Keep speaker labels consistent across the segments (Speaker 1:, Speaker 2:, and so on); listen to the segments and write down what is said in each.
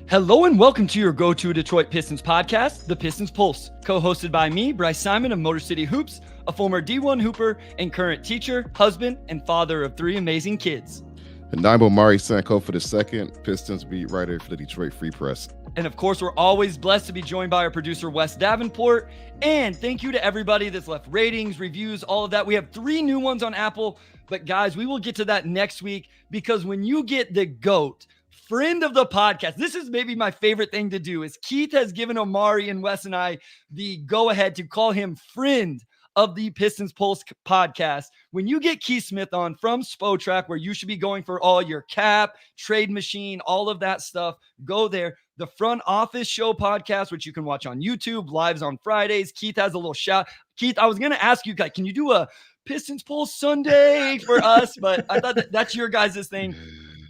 Speaker 1: Hello and welcome to your go-to Detroit Pistons podcast, the Pistons Pulse, co-hosted by me, Bryce Simon of Motor City Hoops, a former D1 Hooper and current teacher, husband, and father of 3 amazing kids.
Speaker 2: And I'm Omari Sankofa II, Pistons beat writer for the Detroit Free Press.
Speaker 1: And of course, we're always blessed to be joined by our producer, Wes Davenport. And thank you to everybody that's left ratings, reviews, all of that. We have 3 new ones on Apple, but guys, we will get to that next week because when you get the GOAT, friend of the podcast, this is maybe my favorite thing to do, is Keith has given Omari and Wes and I the go-ahead to call him friend of the Pistons Pulse podcast. When you get Keith Smith on from Spotrac, where you should be going for all your cap, trade machine, all of that stuff, go there. The Front Office Show podcast, which you can watch on YouTube, lives on Fridays. Keith has a little shout. Keith, I was going to ask you, can you do a Pistons Pulse Sunday for us? But I thought that's your guys' thing.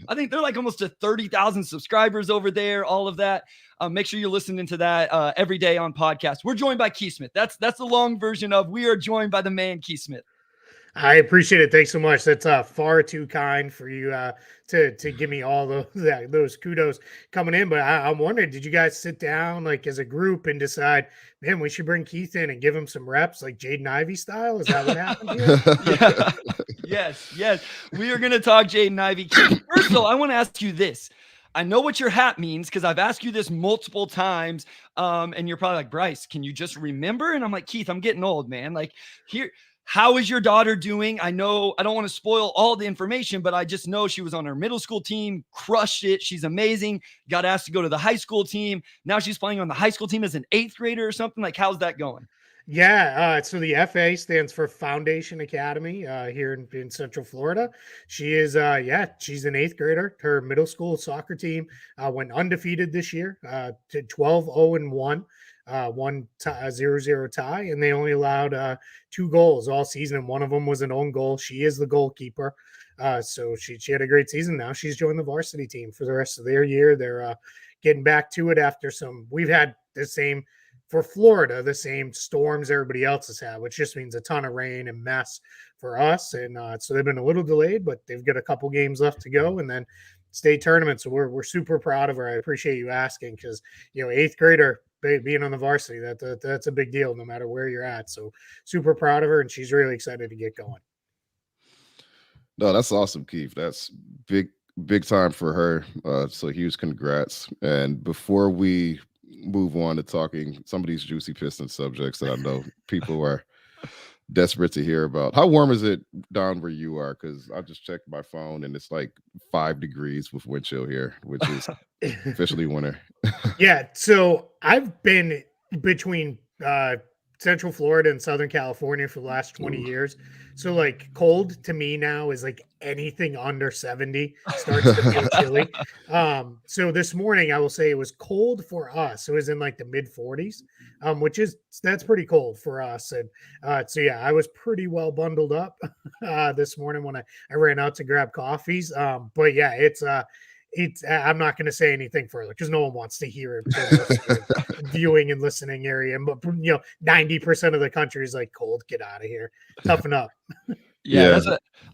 Speaker 1: I think they're like almost to 30,000 subscribers over there, all of that. Make sure you're listening to that every day on podcast. We're joined by Keith Smith. That's the long version of we are joined by the man, Keith Smith.
Speaker 3: I appreciate it. Thanks so much. That's far too kind for you to give me all those kudos coming in. But I'm wondering, did you guys sit down like as a group and decide, man, we should bring Keith in and give him some reps like Jaden Ivey style? Is that what happened here?
Speaker 1: Yes. We are going to talk Jaden Ivey. First of all, I want to ask you this. I know what your hat means because I've asked you this multiple times. And you're probably like, Bryce, can you just remember? And I'm like, Keith, I'm getting old, man. Like here. How is your daughter doing? I know I don't want to spoil all the information, but I just know she was on her middle school team, crushed it. She's amazing. Got asked to go to the high school team. Now she's playing on the high school team as an 8th grader or something. Like, how's that going?
Speaker 3: Yeah, so the FA stands for Foundation Academy here in Central Florida. She is, she's an 8th grader. Her middle school soccer team went undefeated this year to 12-0-1. 0-0 tie, and they only allowed 2 goals all season, and one of them was an own goal. She is the goalkeeper, so she had a great season. Now she's joined the varsity team for the rest of their year. They're getting back to it after we've had the same for Florida, the same storms everybody else has had, which just means a ton of rain and mess for us, and so they've been a little delayed, but they've got a couple games left to go, and then state tournament. So we're super proud of her. I appreciate you asking because 8th grader being on the varsity, that's a big deal no matter where you're at. So super proud of her, and she's really excited to get going.
Speaker 2: No, that's awesome, Keith. That's big time for her. So huge congrats. And before we move on to talking some of these juicy Pistons subjects that I know people are desperate to hear about, how warm is it down where you are? Because I just checked my phone and it's like 5 degrees with wind chill here, which is officially winter.
Speaker 3: Yeah, so I've been between Central Florida and Southern California for the last 20 years. So like cold to me now is like anything under 70 starts to feel chilly. So this morning I will say it was cold for us. It was in like the mid 40s, that's pretty cold for us. And so yeah, I was pretty well bundled up this morning when I ran out to grab coffees. But yeah, it's I'm not going to say anything further because no one wants to hear it. Viewing and listening area, but 90% of the country is like cold. Get out of here. Toughen up.
Speaker 1: Yeah.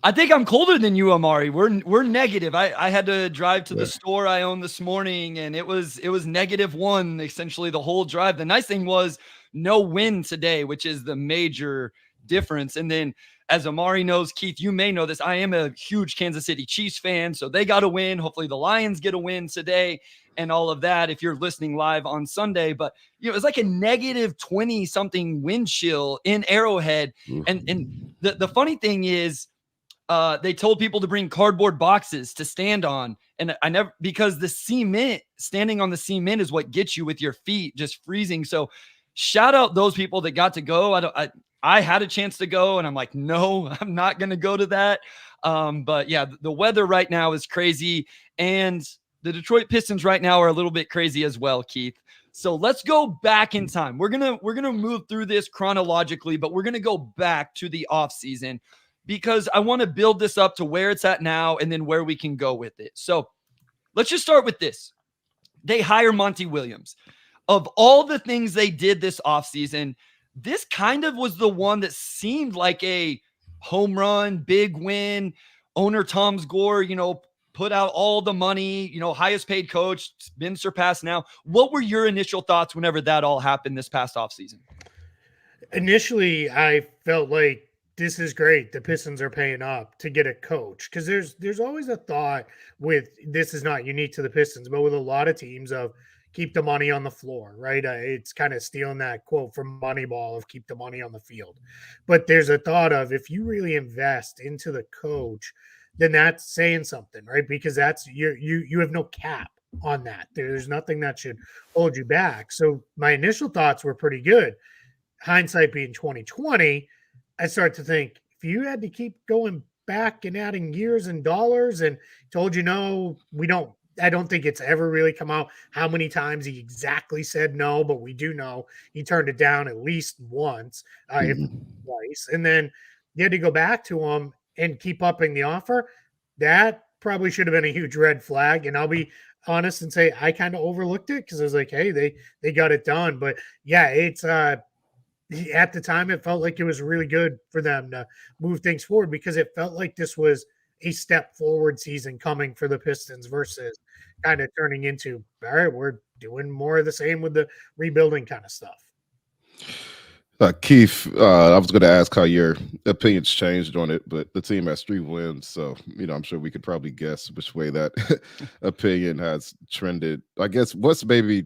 Speaker 1: I think I'm colder than you, Omari. We're negative. I had to drive to the store I own this morning, and it was -1 essentially the whole drive. The nice thing was no wind today, which is the major difference. And then, as Omari knows, Keith, you may know this, I am a huge Kansas City Chiefs fan, so they got a win. Hopefully the Lions get a win today and all of that if you're listening live on Sunday. But, it's like a -20-something wind chill in Arrowhead. Mm-hmm. And the funny thing is they told people to bring cardboard boxes to stand on. And because the cement, standing on the cement is what gets you with your feet just freezing. So shout out those people that got to go. I had a chance to go and I'm like, no, I'm not going to go to that. But yeah, the weather right now is crazy. And the Detroit Pistons right now are a little bit crazy as well, Keith. So let's go back in time. We're going to move through this chronologically, but we're going to go back to the offseason because I want to build this up to where it's at now and then where we can go with it. So let's just start with this. They hire Monty Williams. Of all the things they did this offseason, this kind of was the one that seemed like a home run, big win. Owner Tom Gore, put out all the money, highest paid coach, been surpassed now. What were your initial thoughts whenever that all happened this past offseason?
Speaker 3: Initially, I felt like this is great. The Pistons are paying up to get a coach, because there's always a thought with, this is not unique to the Pistons, but with a lot of teams, of keep the money on the floor, right? It's kind of stealing that quote from Moneyball of keep the money on the field. But there's a thought of, if you really invest into the coach, then that's saying something, right? Because that's you have no cap on that. There's nothing that should hold you back. So my initial thoughts were pretty good. Hindsight being 2020, I start to think, if you had to keep going back and adding years and dollars, and told you no, we don't. I don't think it's ever really come out how many times he exactly said no, but we do know he turned it down at least once, if twice. And then you had to go back to him and keep upping the offer. That probably should have been a huge red flag. And I'll be honest and say I kind of overlooked it, because I was like, hey, they got it done. But yeah, it's at the time, it felt like it was really good for them to move things forward, because it felt like this was a step forward season coming for the Pistons, versus kind of turning into, all right, we're doing more of the same with the rebuilding kind of stuff.
Speaker 2: Keith, I was going to ask how your opinions changed on it, but the team has 3 wins, so I'm sure we could probably guess which way that opinion has trended. I guess what's maybe,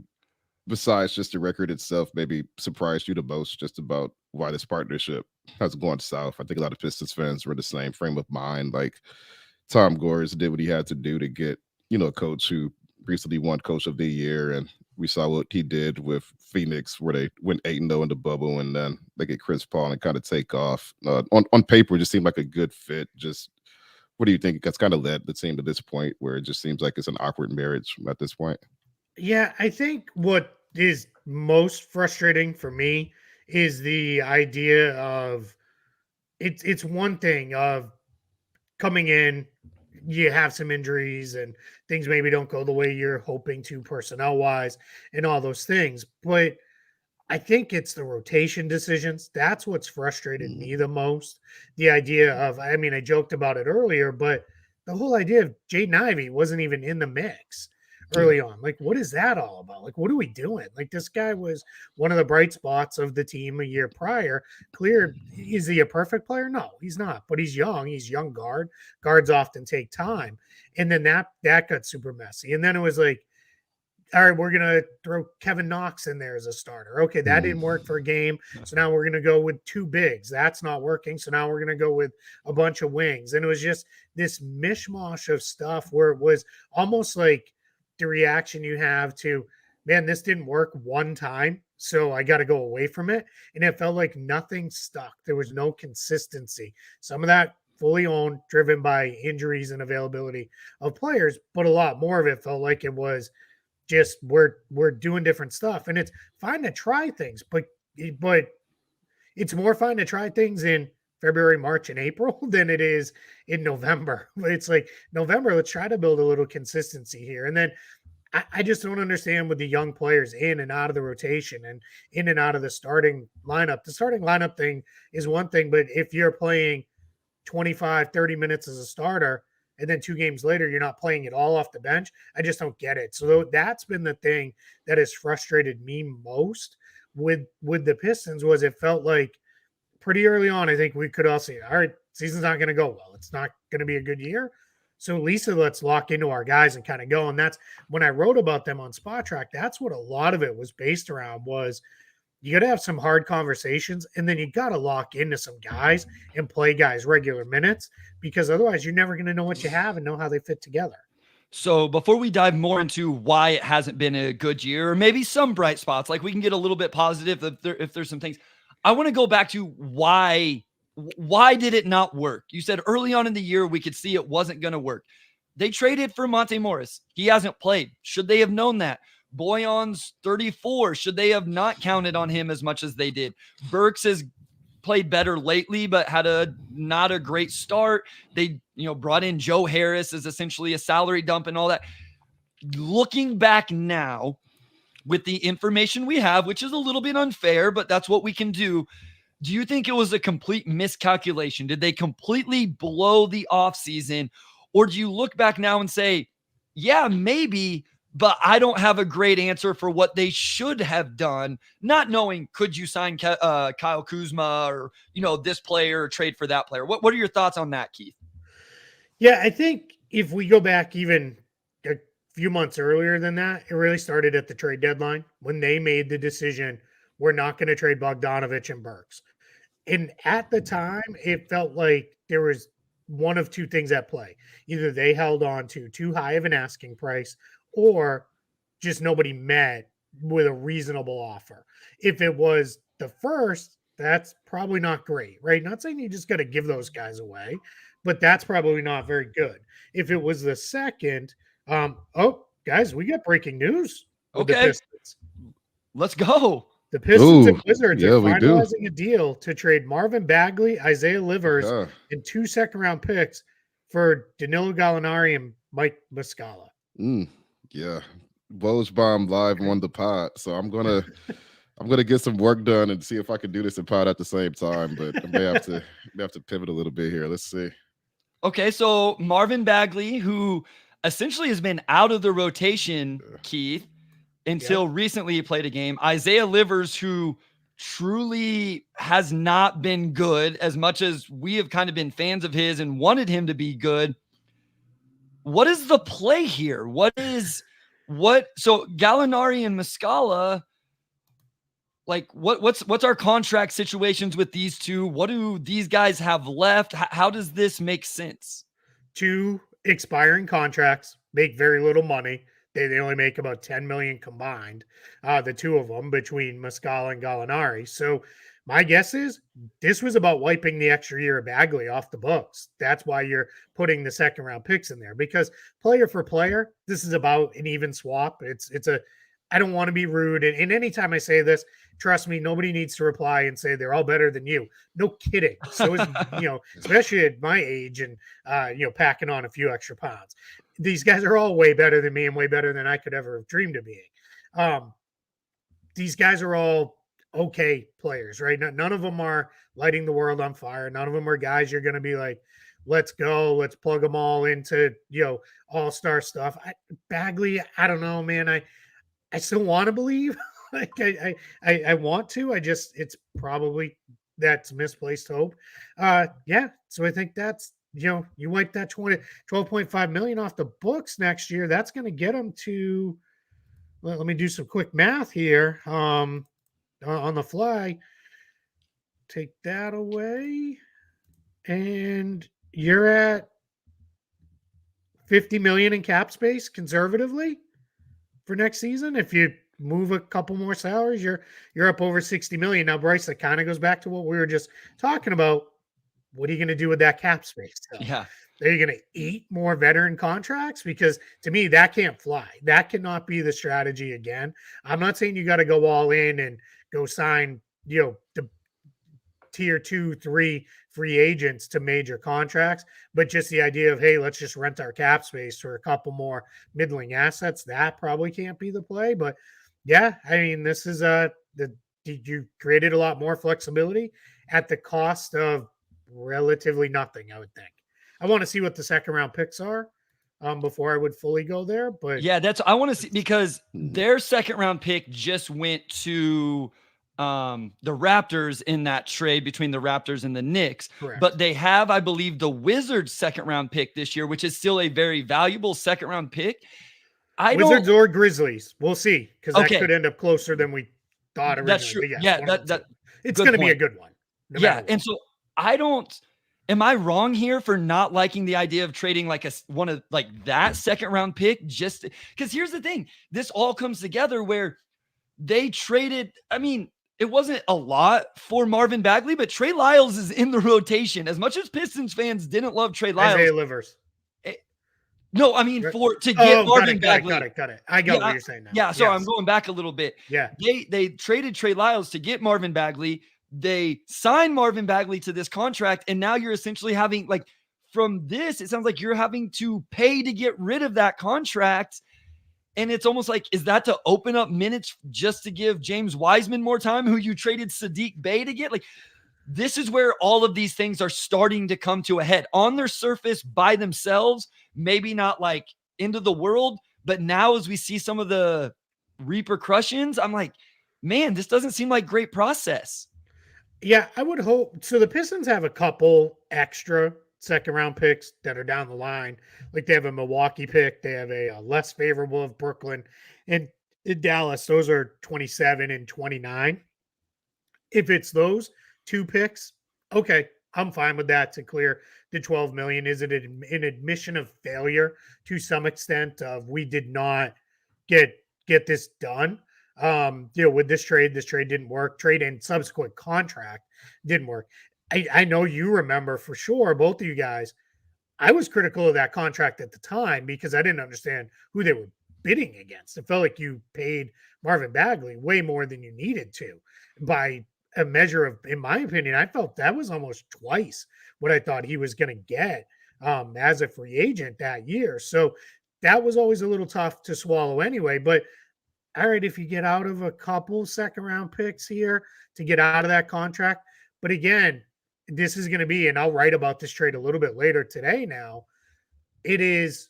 Speaker 2: besides just the record itself, maybe surprised you the most just about why this partnership has gone south? I think a lot of Pistons fans were in the same frame of mind. Like, Tom Gores did what he had to do to get, a coach who recently won Coach of the Year, and we saw what he did with Phoenix, where they went 8-0 in the bubble, and then they get Chris Paul and kind of take off. On paper, it just seemed like a good fit. Just what do you think that's kind of led the team to this point, where it just seems like it's an awkward marriage at this point?
Speaker 3: Yeah, I think what is most frustrating for me is the idea of, it's one thing of coming in, you have some injuries and things maybe don't go the way you're hoping to personnel wise and all those things. But I think it's the rotation decisions. That's what's frustrated me the most. The idea of, I mean, I joked about it earlier, but the whole idea of Jaden Ivey wasn't even in the mix early on. Like, what is that all about? Like, what are we doing? Like, this guy was one of the bright spots of the team a year prior. Clear, is he a perfect player? No, he's not. But he's young. He's young guard. Guards often take time. And then that got super messy. And then it was like, all right, we're going to throw Kevin Knox in there as a starter. Okay, that didn't work for a game. So now we're going to go with 2 bigs. That's not working. So now we're going to go with a bunch of wings. And it was just this mishmash of stuff where it was almost like the reaction you have to, man, this didn't work one time, so I got to go away from it. And it felt like nothing stuck. There was no consistency. Some of that fully owned, driven by injuries and availability of players, but a lot more of it felt like it was just we're doing different stuff. And it's fine to try things, but it's more fine to try things in February, March, and April than it is in November. It's like, November, let's try to build a little consistency here. And then I just don't understand with the young players in and out of the rotation and in and out of the starting lineup. The starting lineup thing is one thing, but if you're playing 25, 30 minutes as a starter, and then 2 games later, you're not playing it all off the bench, I just don't get it. So that's been the thing that has frustrated me most with the Pistons, was it felt like pretty early on, I think we could all see, all right, season's not going to go well. It's not going to be a good year. So Lisa, let's lock into our guys and kind of go. And that's when I wrote about them on Spot Track. That's what a lot of it was based around, was you got to have some hard conversations, and then you got to lock into some guys and play guys regular minutes, because otherwise you're never going to know what you have and know how they fit together.
Speaker 1: So before we dive more into why it hasn't been a good year, or maybe some bright spots, like we can get a little bit positive if there's some things, I want to go back to why did it not work? You said early on in the year, we could see it wasn't going to work. They traded for Monte Morris. He hasn't played. Should they have known that? Boyan's 34. Should they have not counted on him as much as they did? Burks has played better lately, but had not a great start. They, brought in Joe Harris as essentially a salary dump and all that. Looking back now with the information we have, which is a little bit unfair, but that's what we can do. Do you think it was a complete miscalculation? Did they completely blow the offseason? Or do you look back now and say, yeah, maybe, but I don't have a great answer for what they should have done, not knowing, could you sign Kyle Kuzma or, this player or trade for that player? What are your thoughts on that, Keith?
Speaker 3: Yeah, I think if we go back even a few months earlier than that, it really started at the trade deadline when they made the decision, we're not going to trade Bogdanovich and Burks. And at the time, it felt like there was one of two things at play. Either they held on to too high of an asking price, or just nobody met with a reasonable offer. If it was the first, that's probably not great, right? Not saying you just got to give those guys away, but that's probably not very good. If it was the second, guys, we got breaking news with the Pistons.
Speaker 1: Let's go.
Speaker 3: The Pistons and Wizards are finalizing a deal to trade Marvin Bagley, Isaiah Livers, and 2 second-round picks for Danilo Gallinari and Mike Muscala.
Speaker 2: Yeah, Woj live on the pod, so I'm gonna get some work done and see if I can do this in pod at the same time. But I may have to pivot a little bit here. Let's see.
Speaker 1: Okay, so Marvin Bagley, who essentially has been out of the rotation, Keith, until recently he played a game. Isaiah Livers, who truly has not been good as much as we have kind of been fans of his and wanted him to be good. What is the play here? So Gallinari and Muscala, like what's our contract situations with these two? What do these guys have left? How does this make sense?
Speaker 3: 2 expiring contracts, make very little money. They only make about $10 million combined, the two of them between Muscala and Gallinari. So my guess is this was about wiping the extra year of Bagley off the books. That's why you're putting the second round picks in there, because player for player, this is about an even swap. I don't want to be rude. And anytime I say this, trust me, nobody needs to reply and say they're all better than you. No kidding. So, especially at my age and, packing on a few extra pounds. These guys are all way better than me and way better than I could ever have dreamed of being. These guys are all okay players, right? None of them are lighting the world on fire. None of them are guys you're going to be like, let's go, let's plug them all into, all-star stuff. Bagley, I don't know, man. I still want to believe. Like I want to. It's probably that's misplaced hope. So I think that's, you wipe that 12.5 million off the books next year. That's going to get them to, let me do some quick math here on the fly. Take that away. And you're at 50 million in cap space conservatively for next season. If you move a couple more salaries, you're up over 60 million. Now, Bryce, that kind of goes back to what we were just talking about. What are you going to do with that cap space? So,
Speaker 1: yeah.
Speaker 3: Are you going to eat more veteran contracts? Because to me, that can't fly. That cannot be the strategy again. I'm not saying you got to go all in and go sign, the tier 2, 3 free agents to major contracts, but just the idea of, hey, let's just rent our cap space for a couple more middling assets. That probably can't be the play. But yeah, I mean, this is you created a lot more flexibility at the cost of relatively nothing, I would think. I want to see what the second round picks are before I would fully go there. But
Speaker 1: yeah, I want to see, because their second round pick just went to the Raptors in that trade between the Raptors and the Knicks.
Speaker 3: Correct.
Speaker 1: But they have, I believe, the Wizards second round pick this year, which is still a very valuable second round pick.
Speaker 3: Wizards or Grizzlies. We'll see, because that could end up closer than we thought originally.
Speaker 1: That's true.
Speaker 3: It's going to be a good one.
Speaker 1: And so am I wrong here for not liking the idea of trading like that second round pick? Just because here's the thing, this all comes together where they traded. I mean, it wasn't a lot for Marvin Bagley, but Trey Lyles is in the rotation. As much as Pistons fans didn't love Trey Lyles,
Speaker 3: Isaiah Livers.
Speaker 1: No, I mean to get Marvin Bagley.
Speaker 3: Got it. I got what you're saying now.
Speaker 1: Yeah, so I'm going back a little bit.
Speaker 3: Yeah,
Speaker 1: they traded Trey Lyles to get Marvin Bagley. They signed Marvin Bagley to this contract, and now you're essentially having, like, from this, it sounds like you're having to pay to get rid of that contract. And it's almost like, is that to open up minutes just to give James Wiseman more time, who you traded Sadiq Bey to get? Like, this is where all of these things are starting to come to a head on their surface by themselves. Maybe not like end of the world, but now as we see some of the repercussions, I'm like, man, this doesn't seem like great process.
Speaker 3: Yeah, I would hope. So the Pistons have a couple extra second round picks that are down the line. Like they have a Milwaukee pick, they have a less favorable of Brooklyn, and in Dallas, those are 27 and 29. If it's those two picks, okay, I'm fine with that to clear the 12 million. Is it an admission of failure to some extent of we did not get this done? With this trade didn't work. Trade and subsequent contract didn't work. I know you remember for sure, both of you guys. I was critical of that contract at the time because I didn't understand who they were bidding against. It felt like you paid Marvin Bagley way more than you needed to by a measure of, in my opinion, I felt that was almost twice what I thought he was going to get as a free agent that year. So that was always a little tough to swallow anyway. But all right, if you get out of a couple second round picks here to get out of that contract. But again, this is going to be, and I'll write about this trade a little bit later today now. It is,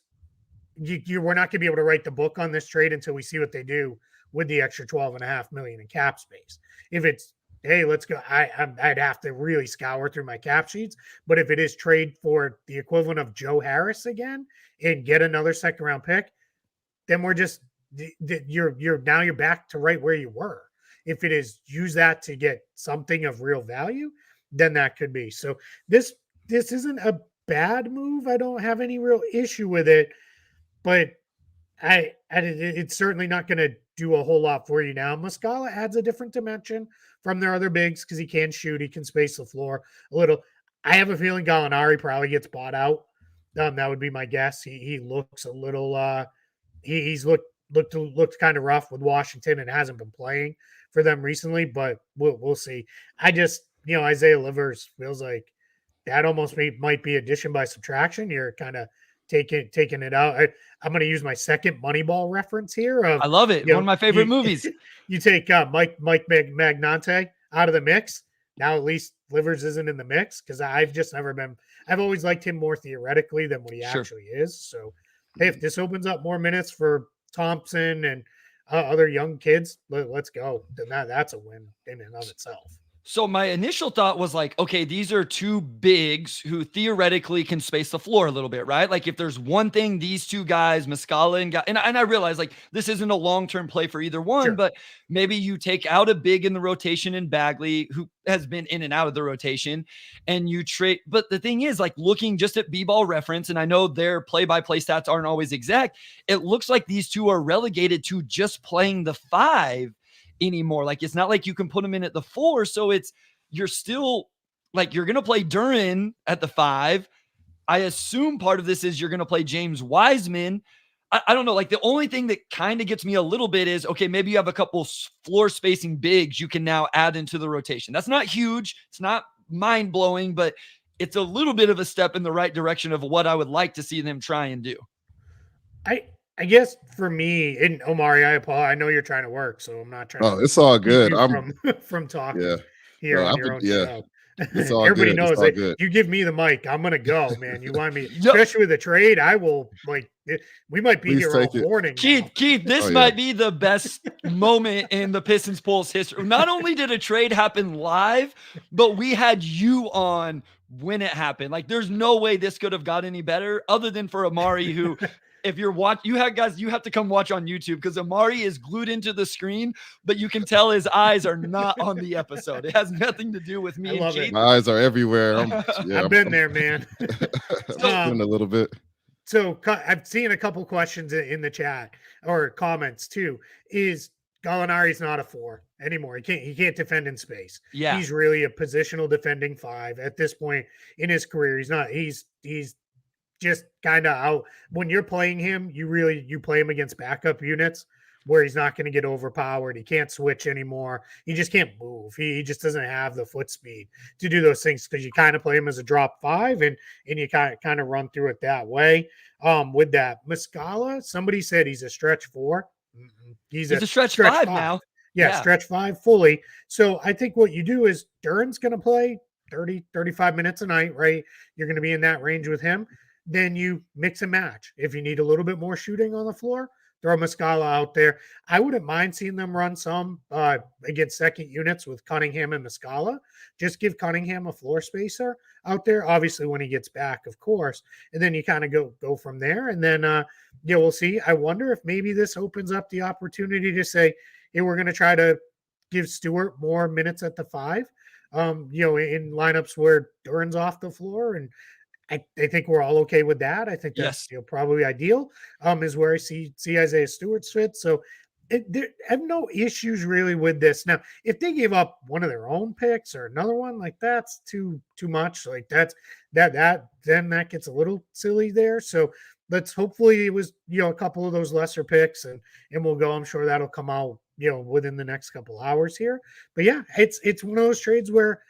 Speaker 3: we're not going to be able to write the book on this trade until we see what they do with the extra 12.5 million in cap space. If it's, hey, let's go, I'd have to really scour through my cap sheets. But if it is trade for the equivalent of Joe Harris again and get another second round pick, then we're just, you're back to right where you were. If it is use that to get something of real value, then that could be. So this isn't a bad move. I don't have any real issue with it, but it's certainly not going to do a whole lot for you now. Muscala adds a different dimension from their other bigs because he can shoot, he can space the floor a little. I have a feeling Gallinari probably gets bought out. That would be my guess. He looks a little he's looked kind of rough with Washington and hasn't been playing for them recently, but we'll see. I just, Isaiah Livers feels like that almost might be addition by subtraction. You're kind of taking it out. I'm going to use my second Moneyball reference here.
Speaker 1: I love it. One of my favorite movies.
Speaker 3: You take Mike Magnante out of the mix. Now at least Livers isn't in the mix because I've always liked him more theoretically than what he actually is. So hey, if this opens up more minutes for Thompson and other young kids, let's go. Then that's a win in and of itself.
Speaker 1: So my initial thought was like, okay, these are two bigs who theoretically can space the floor a little bit, right? Like if there's one thing these two guys, Muscala and I realize like this isn't a long-term play for either one, but maybe you take out a big in the rotation in Bagley, who has been in and out of the rotation, and you trade. But the thing is, like looking just at B-ball reference, and I know their play-by-play stats aren't always exact, it looks like these two are relegated to just playing the 5 anymore. Like it's not like you can put them in at the 4. So you're still like, you're going to play Duren at the 5. I assume part of this is you're going to play James Wiseman. I don't know. Like the only thing that kind of gets me a little bit is, okay, maybe you have a couple floor spacing bigs you can now add into the rotation. That's not huge. It's not mind blowing, but it's a little bit of a step in the right direction of what I would like to see them try and do.
Speaker 3: I guess for me, and Omari, I know you're trying to work, so I'm not trying.
Speaker 2: Oh, it's all good. I'm
Speaker 3: from talking here on your own show.
Speaker 2: It's all
Speaker 3: Everybody
Speaker 2: good.
Speaker 3: knows like you give me the mic, I'm gonna go, man. You want me, especially with the trade, I will like. We might be here all morning.
Speaker 1: Keith, this might be the best moment in the Pistons Pulse history. Not only did a trade happen live, but we had you on when it happened. Like, there's no way this could have got any better, other than for Omari, who. If you're you have to come watch on YouTube because Omari is glued into the screen, but you can tell his eyes are not on the episode. It has nothing to do with me.
Speaker 2: My eyes are everywhere.
Speaker 3: I've been there, man.
Speaker 2: A little bit.
Speaker 3: So I've seen a couple questions in the chat or comments too. Is Gallinari's not a 4 anymore? He can't defend in space.
Speaker 1: Yeah,
Speaker 3: he's really a positional defending 5 at this point in his career. He's not. He's just kind of out when you're playing him. You play him against backup units where he's not going to get overpowered. He can't switch anymore. He just can't move. He just doesn't have the foot speed to do those things because you kind of play him as a drop 5 and you kind of run through it that way. With that Muscala, somebody said he's a stretch 4. He's a stretch 5 now. Yeah,
Speaker 1: Yeah.
Speaker 3: stretch 5 fully. So I think what you do is Duren's going to play 30, 35 minutes a night, right? You're going to be in that range with him. Then you mix and match. If you need a little bit more shooting on the floor, throw Muscala out there. I wouldn't mind seeing them run some against second units with Cunningham and Muscala. Just give Cunningham a floor spacer out there. Obviously, when he gets back, of course. And then you kind of go from there. And then, we'll see. I wonder if maybe this opens up the opportunity to say, hey, we're going to try to give Stewart more minutes at the 5, in lineups where Duren's off the floor. And I think we're all okay with that. I think that's probably ideal. Is where I see Isaiah Stewart's fit. So I have no issues really with this. Now, if they gave up one of their own picks or another one, like that's too much. Like then that gets a little silly there. So let's hopefully it was a couple of those lesser picks and we'll go. I'm sure that'll come out within the next couple hours here. But yeah, it's one of those trades where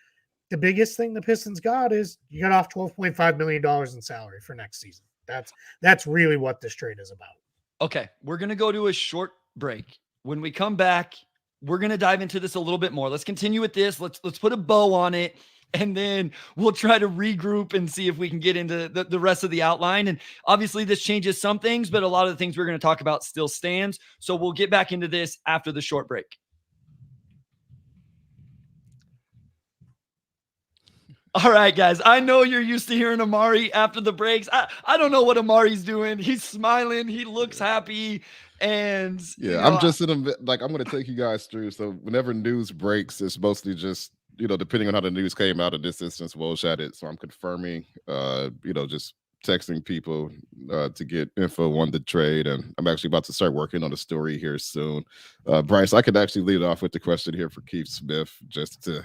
Speaker 3: the biggest thing the Pistons got is you got off $12.5 million in salary for next season. That's really what this trade is about.
Speaker 1: Okay, we're going to go to a short break. When we come back, we're going to dive into this a little bit more. Let's continue with this. Let's put a bow on it, and then we'll try to regroup and see if we can get into the rest of the outline. And obviously this changes some things, but a lot of the things we're going to talk about still stands. So we'll get back into this after the short break. All right, guys. I know you're used to hearing Omari after the breaks. I don't know what Omari's doing. He's smiling. He looks happy. And
Speaker 2: I'm just I'm going to take you guys through. So whenever news breaks, it's mostly just, depending on how the news came out, in this instance, Woj had it. So I'm confirming, just texting people to get info on the trade. And I'm actually about to start working on a story here soon. Bryce, I could actually lead off with the question here for Keith Smith, just to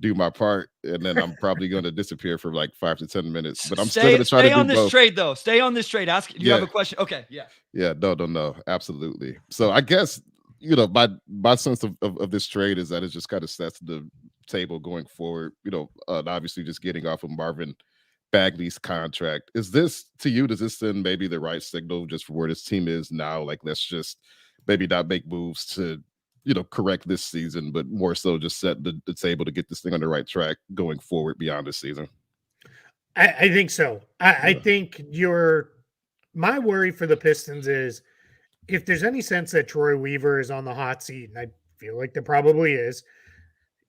Speaker 2: do my part, and then I'm probably going to disappear for like 5 to 10 minutes. But I'm still going to try to do both. Stay on this trade,
Speaker 1: though. Stay on this trade. Ask. Do you have a question? Okay. Yeah.
Speaker 2: No. Absolutely. So I guess my sense of this trade is that it just kind of sets the table going forward. Obviously just getting off of Marvin Bagley's contract. Is this, to you, does this send maybe the right signal just for where this team is now? Like, let's just maybe not make moves to correct this season, but more so just set the table to get this thing on the right track going forward beyond this season.
Speaker 3: I think so. I think my worry for the Pistons is if there's any sense that Troy Weaver is on the hot seat, and I feel like there probably is,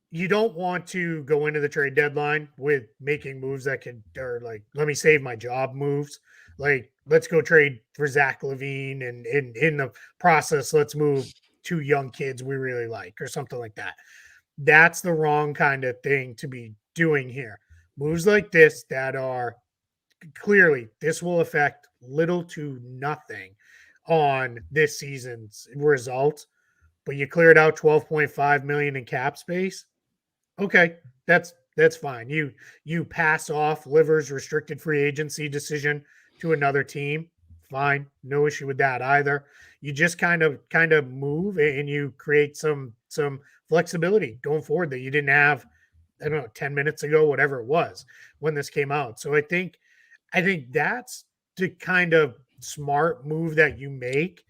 Speaker 3: you don't want to go into the trade deadline with making moves that or like, let me save my job moves. Like, let's go trade for Zach LaVine, and in the process, let's move 2 young kids we really like or something like that. That's the wrong kind of thing to be doing here. Moves like this that are clearly, this will affect little to nothing on this season's results, but you cleared out $12.5 million in cap space. Okay, that's fine. You pass off Livers' restricted free agency decision to another team. Fine, no issue with that either. You just kind of move and you create some flexibility going forward that you didn't have, I don't know, 10 minutes ago, whatever it was when this came out. So I think that's the kind of smart move that you make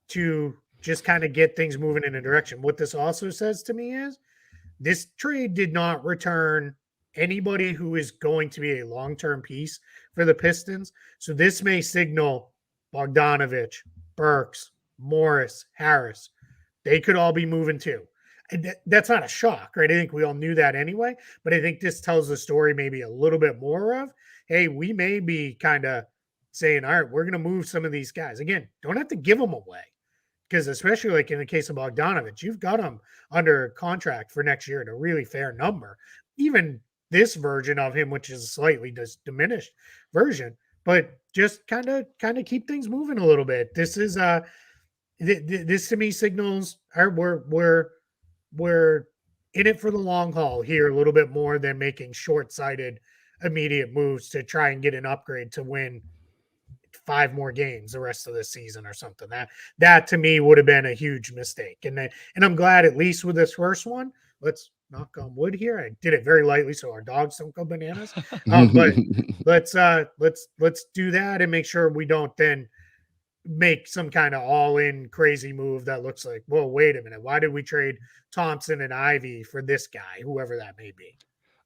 Speaker 3: to just kind of get things moving in a direction. What this also says to me is this trade did not return anybody who is going to be a long-term piece for the Pistons. So this may signal Bogdanovich, Burks, Morris, Harris. They could all be moving too. And that's not a shock, right? I think we all knew that anyway, but I think this tells the story maybe a little bit more of, hey, we may be kind of saying, all right, we're going to move some of these guys. Again, don't have to give them away, because especially like in the case of Bogdanovich, you've got him under contract for next year at a really fair number. Even this version of him, which is a slightly diminished version, but just kind of keep things moving a little bit. This is this to me signals we're in it for the long haul here a little bit more than making short-sighted immediate moves to try and get an upgrade to win 5 more games the rest of the season or something. That to me would have been a huge mistake. And I'm glad, at least with this first one, let's knock on wood here. I did it very lightly so our dogs don't go bananas. But let's do that and make sure we don't then make some kind of all-in crazy move that looks like, well, wait a minute, why did we trade Thompson and Ivy for this guy, whoever that may be?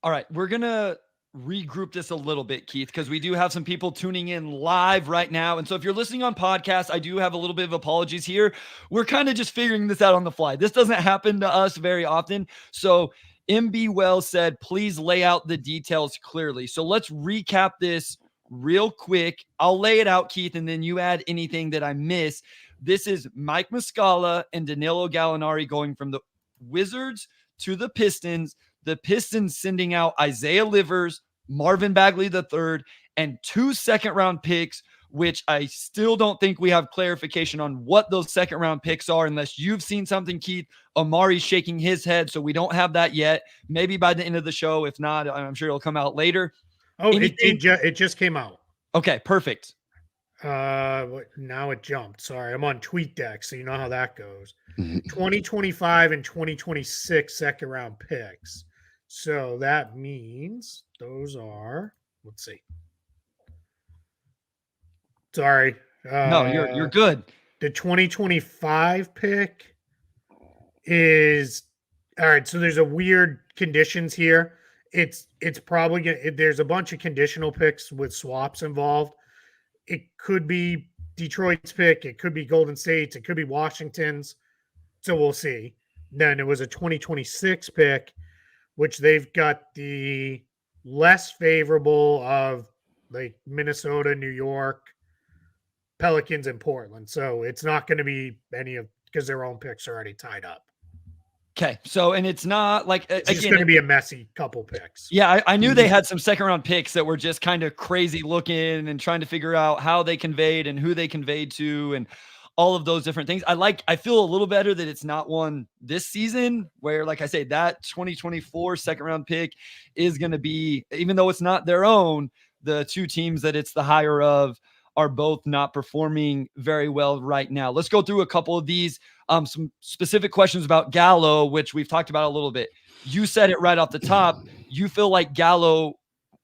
Speaker 1: All right, we're going to regroup this a little bit, Keith, because we do have some people tuning in live right now. And so if you're listening on podcast, I do have a little bit of apologies here. We're kind of just figuring this out on the fly. This doesn't happen to us very often. So MB Wells said, please lay out the details clearly. So let's recap this real quick. I'll lay it out, Keith, and then you add anything that I miss. This is Mike Muscala and Danilo Gallinari going from the Wizards to the Pistons. The Pistons sending out Isaiah Livers, Marvin Bagley III, and 2 second-round picks, which I still don't think we have clarification on what those second-round picks are unless you've seen something, Keith. Omari's shaking his head, so we don't have that yet. Maybe by the end of the show. If not, I'm sure it'll come out later.
Speaker 3: Oh, it just came out.
Speaker 1: Okay, perfect.
Speaker 3: Now it jumped. Sorry, I'm on TweetDeck, so you know how that goes. 2025 and 2026 second-round picks. So that means those are, let's see. Sorry.
Speaker 1: No, you're good.
Speaker 3: The 2025 pick is all right. So there's a weird conditions here. It's probably there's a bunch of conditional picks with swaps involved. It could be Detroit's pick. It could be Golden State's. It could be Washington's. So we'll see. Then it was a 2026 pick, which they've got the less favorable of like Minnesota, New York, Pelicans, and Portland. So it's not going to be any of because their own picks are already tied up.
Speaker 1: Okay. So, and it's not like,
Speaker 3: it's again, going to be a messy couple picks.
Speaker 1: Yeah. I knew they had some second round picks that were just kind of crazy looking and trying to figure out how they conveyed and who they conveyed to and all of those different things. I feel a little better that it's not one this season where, like I say, that 2024 second round pick is going to be, even though it's not their own, the two teams that it's the higher of are both not performing very well right now. Let's go through a couple of these, some specific questions about Gallo, which we've talked about a little bit. You said it right off the top. You feel like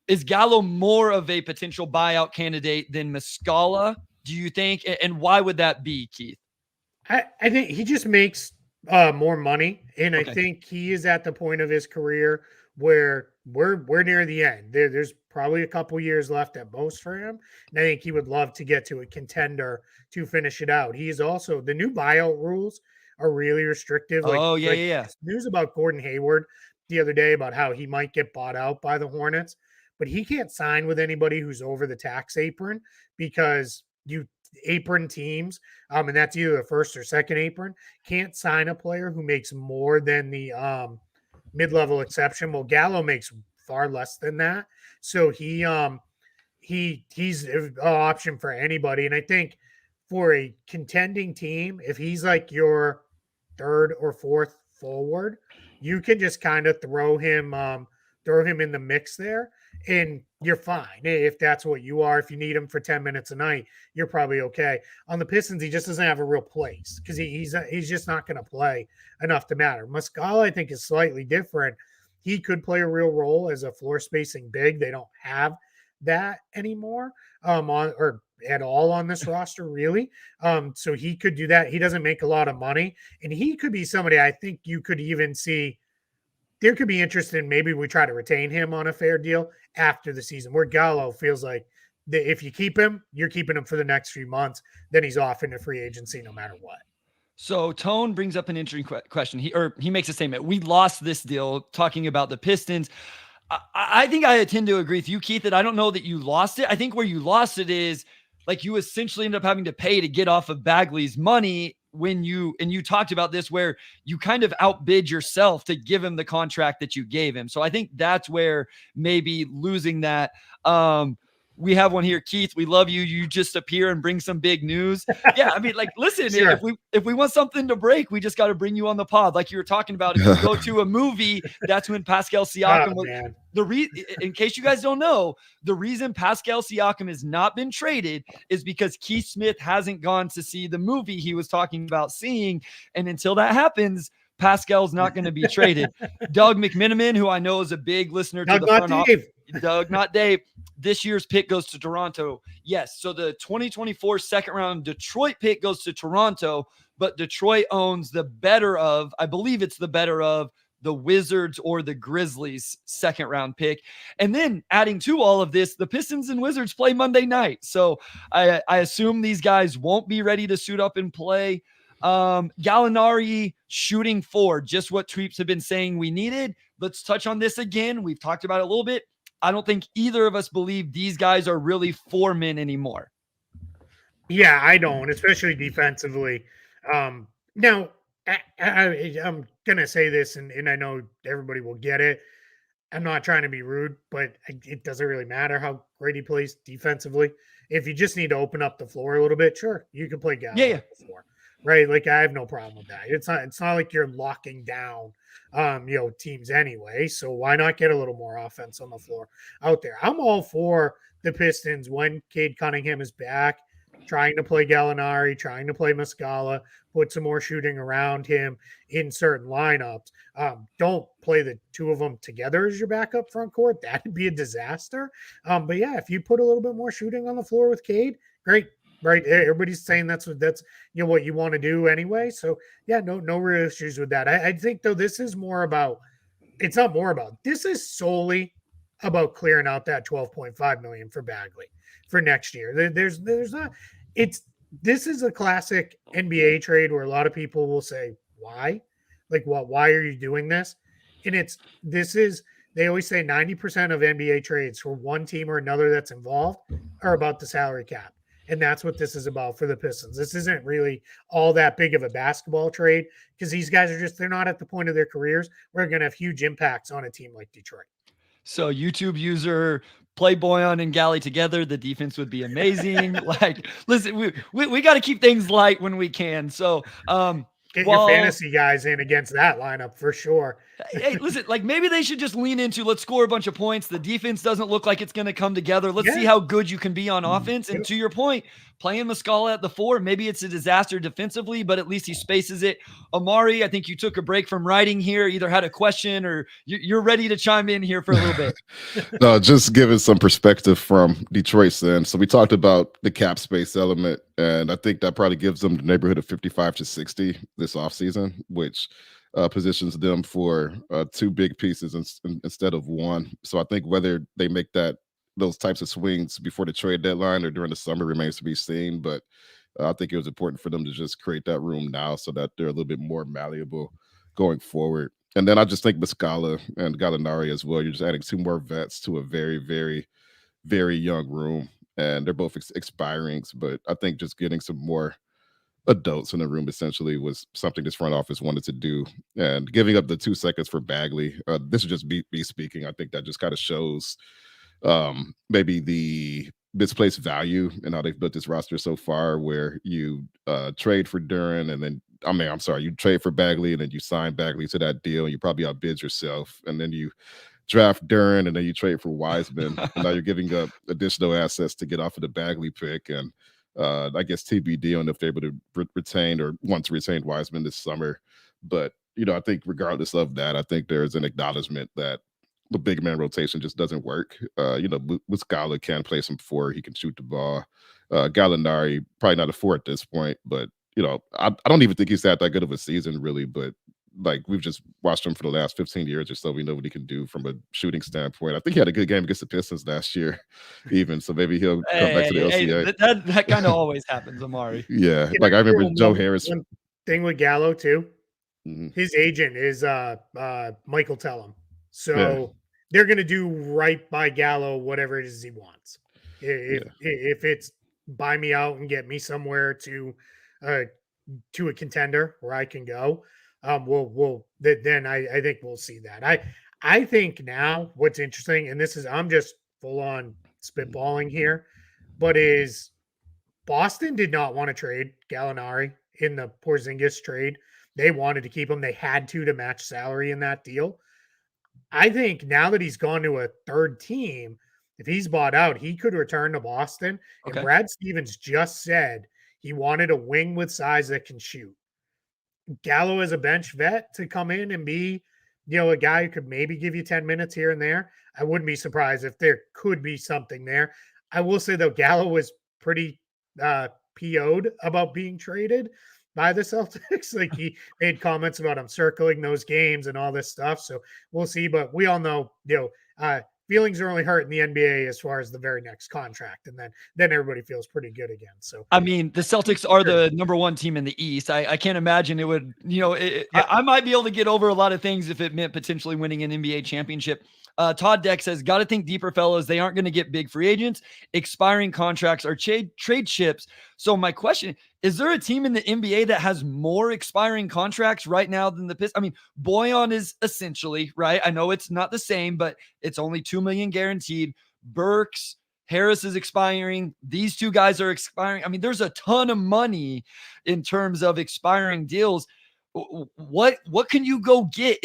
Speaker 1: is Gallo more of a potential buyout candidate than Muscala? Do you think, and why would that be, Keith?
Speaker 3: I think he just makes more money, and okay. I think he is at the point of his career where we're near the end. There's probably a couple years left at most for him, and I think he would love to get to a contender to finish it out. He is also the new buyout rules are really restrictive. News about Gordon Hayward the other day about how he might get bought out by the Hornets, but he can't sign with anybody who's over the tax apron because you apron teams, and that's either the first or second apron, can't sign a player who makes more than the mid-level exception. Well, Gallo makes far less than that, so he's an option for anybody. And I think for a contending team, if he's like your third or fourth forward, you can just kind of throw him in the mix there, and you're fine. If that's what you are, if you need him for 10 minutes a night, you're probably okay. On the Pistons, he just doesn't have a real place because he's just not going to play enough to matter. Muscala, I think, is slightly different. He could play a real role as a floor spacing big. They don't have that anymore or at all on this roster, really. So he could do that. He doesn't make a lot of money, and he could be somebody I think you could even see. There could be interest in maybe we try to retain him on a fair deal after the season, where Gallo feels like if you keep him, you're keeping him for the next few months. Then he's off into free agency no matter what.
Speaker 1: So Tone brings up an interesting question. He makes a statement. We lost this deal talking about the Pistons. I think I tend to agree with you, Keith, that I don't know that you lost it. I think where you lost it is like you essentially end up having to pay to get off of Bagley's money when you talked about this, where you kind of outbid yourself to give him the contract that you gave him. So I think that's where maybe losing that. We have one here, Keith. We love you. You just appear and bring some big news. Yeah, I mean, like, listen, sure. if we want something to break, we just got to bring you on the pod. Like you were talking about, if you go to a movie, that's when Pascal Siakam in case you guys don't know, the reason Pascal Siakam has not been traded is because Keith Smith hasn't gone to see the movie he was talking about seeing. And until that happens, Pascal's not going to be traded. Doug McMenamin, who I know is a big listener to the front office. Doug, not Dave. this year's pick goes to Toronto. Yes. So the 2024 second round Detroit pick goes to Toronto, but Detroit owns the better of, I believe it's the better of the Wizards or the Grizzlies second round pick. And then adding to all of this, the Pistons and Wizards play Monday night. So I assume these guys won't be ready to suit up and play. Gallinari shooting 4, just what Tweeps have been saying we needed. Let's touch on this again. We've talked about it a little bit. I don't think either of us believe these guys are really 4 men anymore.
Speaker 3: Yeah, I don't, especially defensively. Now, I'm going to say this, and I know everybody will get it. I'm not trying to be rude, but it doesn't really matter how great he plays defensively. If you just need to open up the floor a little bit, sure, you can play Gallo
Speaker 1: Yeah.
Speaker 3: before, right? Like, I have no problem with that. It's not like you're locking down, teams anyway. So why not get a little more offense on the floor out there? I'm all for the Pistons when Cade Cunningham is back, trying to play Gallinari, trying to play Muscala, put some more shooting around him in certain lineups. Don't play the two of them together as your backup front court. That'd be a disaster. But yeah, if you put a little bit more shooting on the floor with Cade, great. Right. Everybody's saying that's what you want to do anyway. So yeah, no real issues with that. I think though this is this is solely about clearing out that 12.5 million for Bagley for next year. There's not, this is a classic NBA trade where a lot of people will say, why? Like, why are you doing this? And they always say 90% of NBA trades for one team or another that's involved are about the salary cap. And that's what this is about for the Pistons. This isn't really all that big of a basketball trade because these guys they're not at the point of their careers where they're going to have huge impacts on a team like Detroit.
Speaker 1: So YouTube user play Boyan and Galley together. The defense would be amazing. Like, listen, we got to keep things light when we can. So,
Speaker 3: get your fantasy guys in against that lineup for sure.
Speaker 1: Hey, listen, like maybe they should just lean into let's score a bunch of points. The defense doesn't look like it's going to come together. Let's see how good you can be on offense. And to your point, playing Muscala at the 4, maybe it's a disaster defensively, but at least he spaces it. Omari, I think you took a break from writing here, either had a question or you're ready to chime in here for a little bit.
Speaker 2: No, just giving some perspective from Detroit's end. So we talked about the cap space element, and I think that probably gives them the neighborhood of 55 to 60 this offseason, which positions them for 2 big pieces instead of 1. So I think whether they make those types of swings before the trade deadline or during the summer remains to be seen. But I think it was important for them to just create that room now so that they're a little bit more malleable going forward. And then I just think Muscala and Gallinari as well. You're just adding 2 more vets to a very, very, very young room, and they're both expirings. But I think just getting some more adults in the room essentially was something this front office wanted to do, and giving up the 2 seconds for Bagley. This is just me speaking. I think that just kind of shows maybe the misplaced value in how they've built this roster so far, where you trade for Duren and then you trade for Bagley and then you sign Bagley to that deal and you probably outbid yourself, and then you draft Duren and then you trade for Wiseman and now you're giving up additional assets to get off of the Bagley pick. And I guess TBD on if they're able to retain or want to retain Wiseman this summer. But, I think regardless of that, I think there's an acknowledgement that the big man rotation just doesn't work. Muscala can play some 4. He can shoot the ball. Gallinari, probably not a 4 at this point, but, I don't even think he's had that good of a season really, but like we've just watched him for the last 15 years or so. We know what he can do from a shooting standpoint. I think he had a good game against the Pistons last year, even. So maybe he'll come back to the LCA.
Speaker 1: That kind of always happens, Amari.
Speaker 2: Yeah, like I remember Joe Harris.
Speaker 3: One thing with Gallo too, his agent is Michael Tellem. So they're going to do right by Gallo, whatever it is he wants. If it's buy me out and get me somewhere to a contender where I can go, then I think we'll see that. I think now what's interesting, and I'm just full on spitballing here, but is Boston did not want to trade Gallinari in the Porzingis trade. They wanted to keep him. They had to match salary in that deal. I think now that he's gone to a third team, if he's bought out, he could return to Boston. Okay. And Brad Stevens just said he wanted a wing with size that can shoot. Gallo as a bench vet to come in and be a guy who could maybe give you 10 minutes here and there. I wouldn't be surprised if there could be something there. I will say, though, Gallo was pretty PO'd about being traded by the Celtics. Like, he made comments about him circling those games and all this stuff. So we'll see. But we all know, feelings are only hurt in the NBA as far as the very next contract. And then everybody feels pretty good again. So,
Speaker 1: I mean, the Celtics are the number one team in the East. I can't imagine it would, I might be able to get over a lot of things if it meant potentially winning an NBA championship. Todd Deck says, got to think deeper, fellas. They aren't going to get big free agents. Expiring contracts are trade chips. So my question, is there a team in the NBA that has more expiring contracts right now than the Pistons? I mean, Boyan is essentially, right? I know it's not the same, but it's only $2 million guaranteed. Burks, Harris is expiring. These two guys are expiring. I mean, there's a ton of money in terms of expiring deals. What can you go get?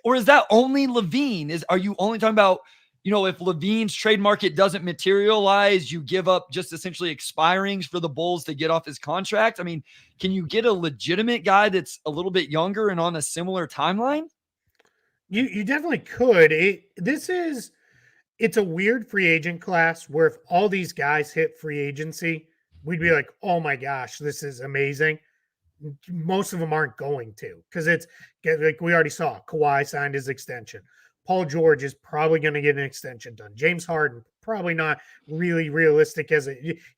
Speaker 1: Or is that only LaVine? Are you only talking about, if LaVine's trade market doesn't materialize, you give up just essentially expirings for the Bulls to get off his contract? I mean, can you get a legitimate guy that's a little bit younger and on a similar timeline?
Speaker 3: You definitely could. It's a weird free agent class where if all these guys hit free agency, we'd be like, oh my gosh, this is amazing. Most of them aren't going to, because it's like we already saw. Kawhi signed his extension. Paul George is probably going to get an extension done. James Harden, probably not really realistic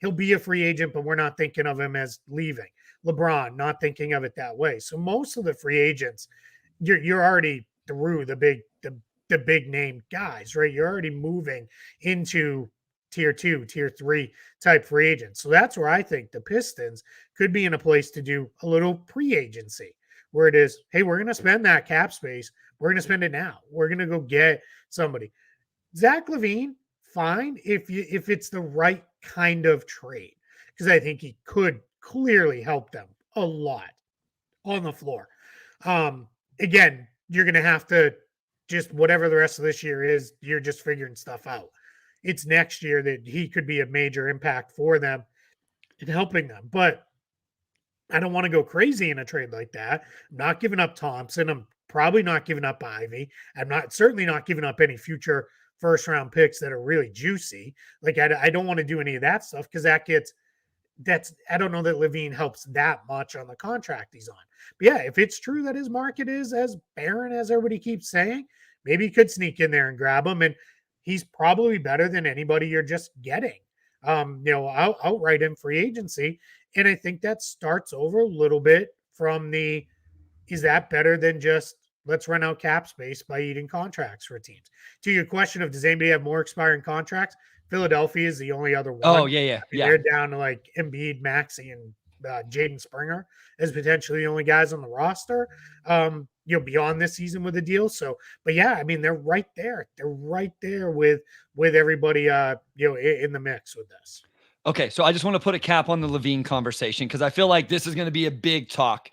Speaker 3: he'll be a free agent, but we're not thinking of him as leaving. LeBron, not thinking of it that way. So most of the free agents, you're already through the big name guys, right? You're already moving into tier 2, tier 3 type free agents. So that's where I think the Pistons could be in a place to do a little pre-agency where it is, hey, we're going to spend that cap space. We're going to spend it now. We're going to go get somebody. Zach LaVine, fine if it's the right kind of trade, because I think he could clearly help them a lot on the floor. Again, you're going to have to just whatever the rest of this year is, you're just figuring stuff out. It's next year that he could be a major impact for them in helping them. But I don't want to go crazy in a trade like that. I'm not giving up Thompson. I'm probably not giving up Ivy. Certainly not giving up any future first round picks that are really juicy. Like I don't want to do any of that stuff because I don't know that LaVine helps that much on the contract he's on. But yeah, if it's true that his market is as barren as everybody keeps saying, maybe he could sneak in there and grab him. And he's probably better than anybody you're just getting, outright in free agency. And I think that starts over a little bit from is that better than just let's run out cap space by eating contracts for teams? To your question of does anybody have more expiring contracts? Philadelphia is the only other one.
Speaker 1: Oh, yeah.
Speaker 3: They're down to like Embiid, Maxey, and Jaden Springer as potentially the only guys on the roster, beyond this season with the deal. So, but yeah, I mean, they're right there. They're right there with everybody, in the mix with this.
Speaker 1: Okay, so I just want to put a cap on the LaVine conversation because I feel like this is going to be a big talk.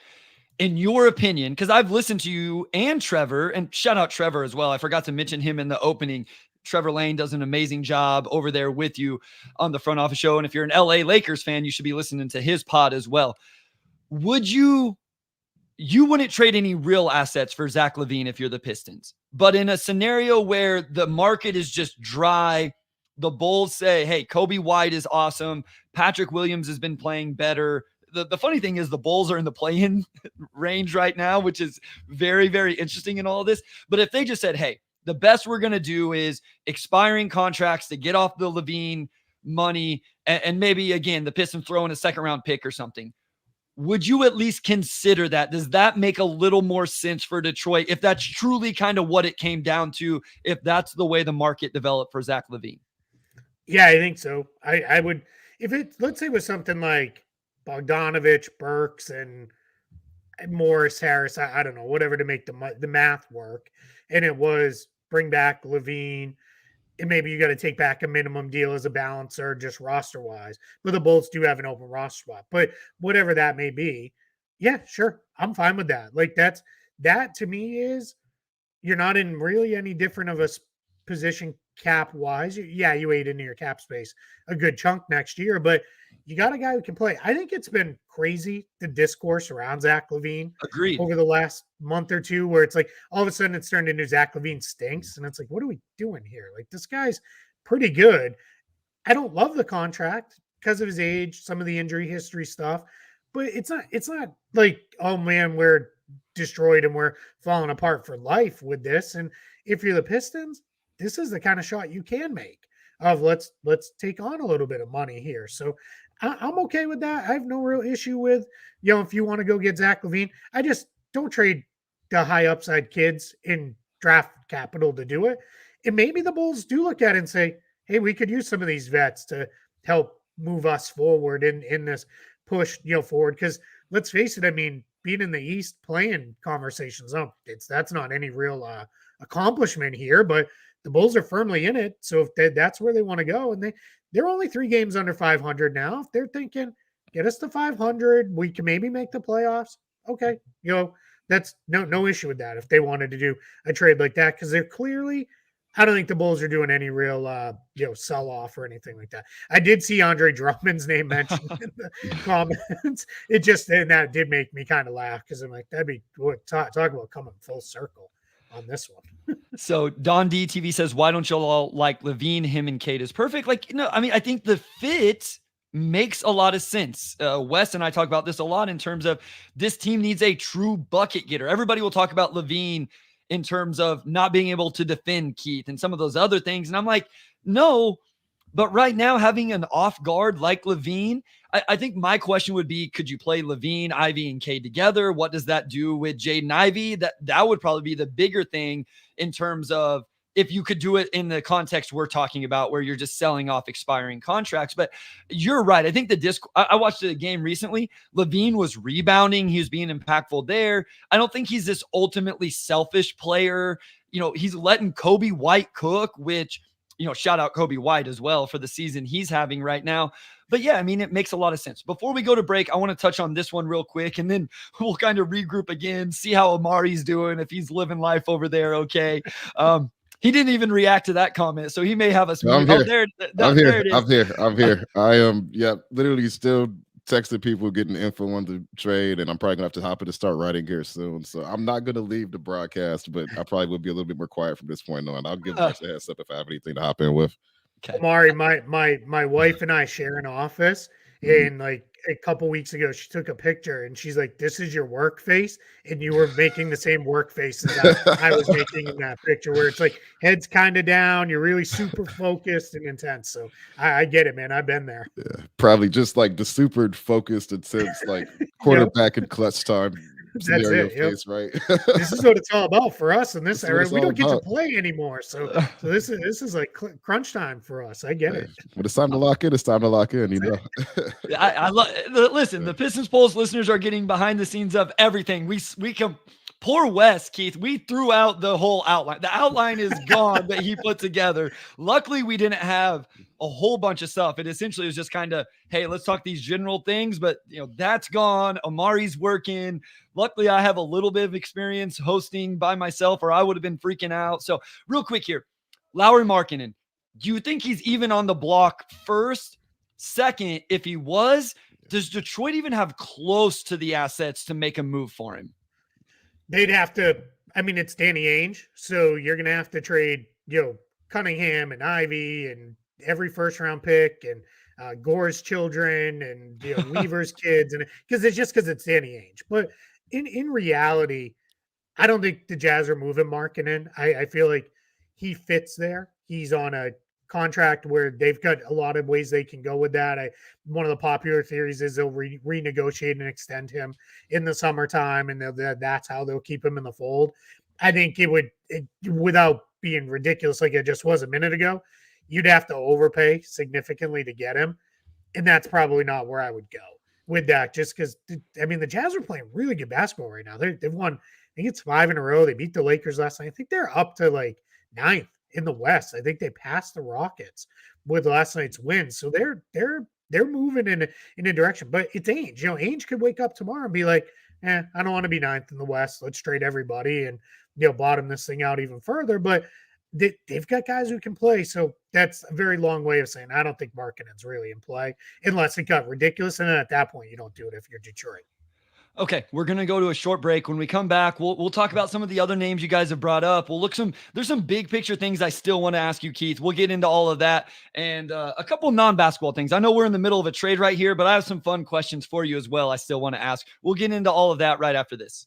Speaker 1: In your opinion, because I've listened to you and Trevor, and shout out Trevor as well. I forgot to mention him in the opening. Trevor Lane does an amazing job over there with you on the Front Office Show. And if you're an LA Lakers fan, you should be listening to his pod as well. Would you wouldn't trade any real assets for Zach LaVine if you're the Pistons, but in a scenario where the market is just dry, the Bulls say, hey, Kobe White is awesome. Patrick Williams has been playing better. The funny thing is the Bulls are in the play-in range right now, which is very, very interesting in all of this. But if they just said, hey, the best we're going to do is expiring contracts to get off the LaVine money, and maybe, again, the Pistons throw in a second-round pick or something, would you at least consider that? Does that make a little more sense for Detroit if that's truly kind of what it came down to, if that's the way the market developed for Zach LaVine?
Speaker 3: Yeah, I think so. I would, if it, let's say, was something like Bogdanovich, Burks, and Morris, Harris, I don't know, whatever, to make the math work. And it was bring back LaVine, and maybe you got to take back a minimum deal as a balancer, just roster wise. But the Bulls do have an open roster spot. But whatever that may be, yeah, sure, I'm fine with that. Like that to me is you're not in really any different of a position cap wise. Yeah, you ate into your cap space a good chunk next year, but you got a guy who can play. I think it's been crazy, the discourse around Zach LaVine
Speaker 1: Agreed.
Speaker 3: over the last month or two, where it's like all of a sudden it's turned into Zach LaVine stinks. And it's like, what are we doing here? Like, this guy's pretty good. I don't love the contract because of his age, some of the injury history stuff, but it's not like, oh man, we're destroyed and we're falling apart for life with this. And if you're the Pistons, this is the kind of shot you can make of let's take on a little bit of money here. So I'm okay with that. I have no real issue with, if you want to go get Zach LaVine, I just don't trade the high upside kids in draft capital to do it. And maybe the Bulls do look at it and say, hey, we could use some of these vets to help move us forward in this push, forward. Because let's face it, I mean, being in the East, playing conversations up, that's not any real accomplishment here, but the Bulls are firmly in it. So if that's where they want to go, and they're only 3 games under 500 now. If they're thinking, get us to 500, we can maybe make the playoffs. Okay, that's no issue with that. If they wanted to do a trade like that, because they're clearly, I don't think the Bulls are doing any real, sell off or anything like that. I did see Andre Drummond's name mentioned in the comments. And that did make me kind of laugh, because I'm like, that'd be talk about coming full circle on this one.
Speaker 1: So Don DTV says, why don't y'all all like LaVine? Him and Kate is perfect. Like, I think the fit makes a lot of sense. Wes and I talk about this a lot in terms of this team needs a true bucket getter. Everybody will talk about LaVine in terms of not being able to defend Keith and some of those other things. And I'm like, no, but right now having an off guard like LaVine, I think my question would be, could you play LaVine, Ivey, and Cade together? What does that do with Jaden Ivey? That would probably be the bigger thing in terms of if you could do it in the context we're talking about, where you're just selling off expiring contracts. But you're right. I think I watched the game recently. LaVine was rebounding. He was being impactful there. I don't think he's this ultimately selfish player. He's letting Kobe White cook, which, shout out Kobe White as well for the season he's having right now. But yeah, I mean, it makes a lot of sense. Before we go to break, I want to touch on this one real quick, and then we'll kind of regroup again, see how Omari's doing, if he's living life over there. Okay. He didn't even react to that comment, so he may have us.
Speaker 2: I'm here. I'm here. I am, literally still texting people, getting info on the trade, and I'm probably gonna have to hop in to start writing here soon. So I'm not gonna leave the broadcast, but I probably will be a little bit more quiet from this point on. I'll give Bryce a heads up if I have anything to hop in with.
Speaker 3: Okay. Omari, my wife and I share an office, and like a couple weeks ago, she took a picture and she's like, "This is your work face," and you were making the same work faces I was making in that picture, where it's like head's kind of down, you're really super focused and intense. So I get it, man. I've been there.
Speaker 2: Yeah, probably just like the super focused, intense, like quarterback and clutch time. Scenario face, right?
Speaker 3: This is what it's all about for us in this era. We don't get to play anymore, so this is like crunch time for us. I get it.
Speaker 2: When it's time to lock in, it's time to lock in.
Speaker 1: I listen. The Pistons Pulse listeners are getting behind the scenes of everything. We can. Poor Wes, Keith. We threw out the whole outline. The outline is gone that he put together. Luckily, we didn't have a whole bunch of stuff. It essentially was just kind of, hey, let's talk these general things. But, that's gone. Omari's working. Luckily, I have a little bit of experience hosting by myself, or I would have been freaking out. So real quick here, Lauri Markkanen, do you think he's even on the block first? Second, if he was, does Detroit even have close to the assets to make a move for him?
Speaker 3: They'd have to, it's Danny Ainge, so you're going to have to trade, Cunningham and Ivy and every first-round pick and Gore's children and, Weaver's kids, and because it's Danny Ainge. But in reality, I don't think the Jazz are moving Markkanen. I feel like he fits there. He's on a contract where they've got a lot of ways they can go with that. One of the popular theories is they'll renegotiate and extend him in the summertime, and that's how they'll keep him in the fold. I think without being ridiculous like it just was a minute ago, you'd have to overpay significantly to get him, and that's probably not where I would go with that, just because, the Jazz are playing really good basketball right now. They've won, I think it's 5 in a row. They beat the Lakers last night. I think they're up to like 9th in the West. I think they passed the Rockets with last night's win. So they're moving in a direction. But it's Ainge. Ainge could wake up tomorrow and be like, I don't want to be 9th in the West. Let's trade everybody and bottom this thing out even further. But they've got guys who can play. So that's a very long way of saying I don't think Markkanen's really in play unless it got ridiculous. And then at that point, you don't do it if you're Detroit.
Speaker 1: Okay, we're gonna go to a short break. When we come back, we'll talk about some of the other names you guys have brought up. There's some big picture things I still want to ask you, Keith. We'll get into all of that and a couple non-basketball things. I know we're in the middle of a trade right here, but I have some fun questions for you as well. I still want to ask. We'll get into all of that right after this.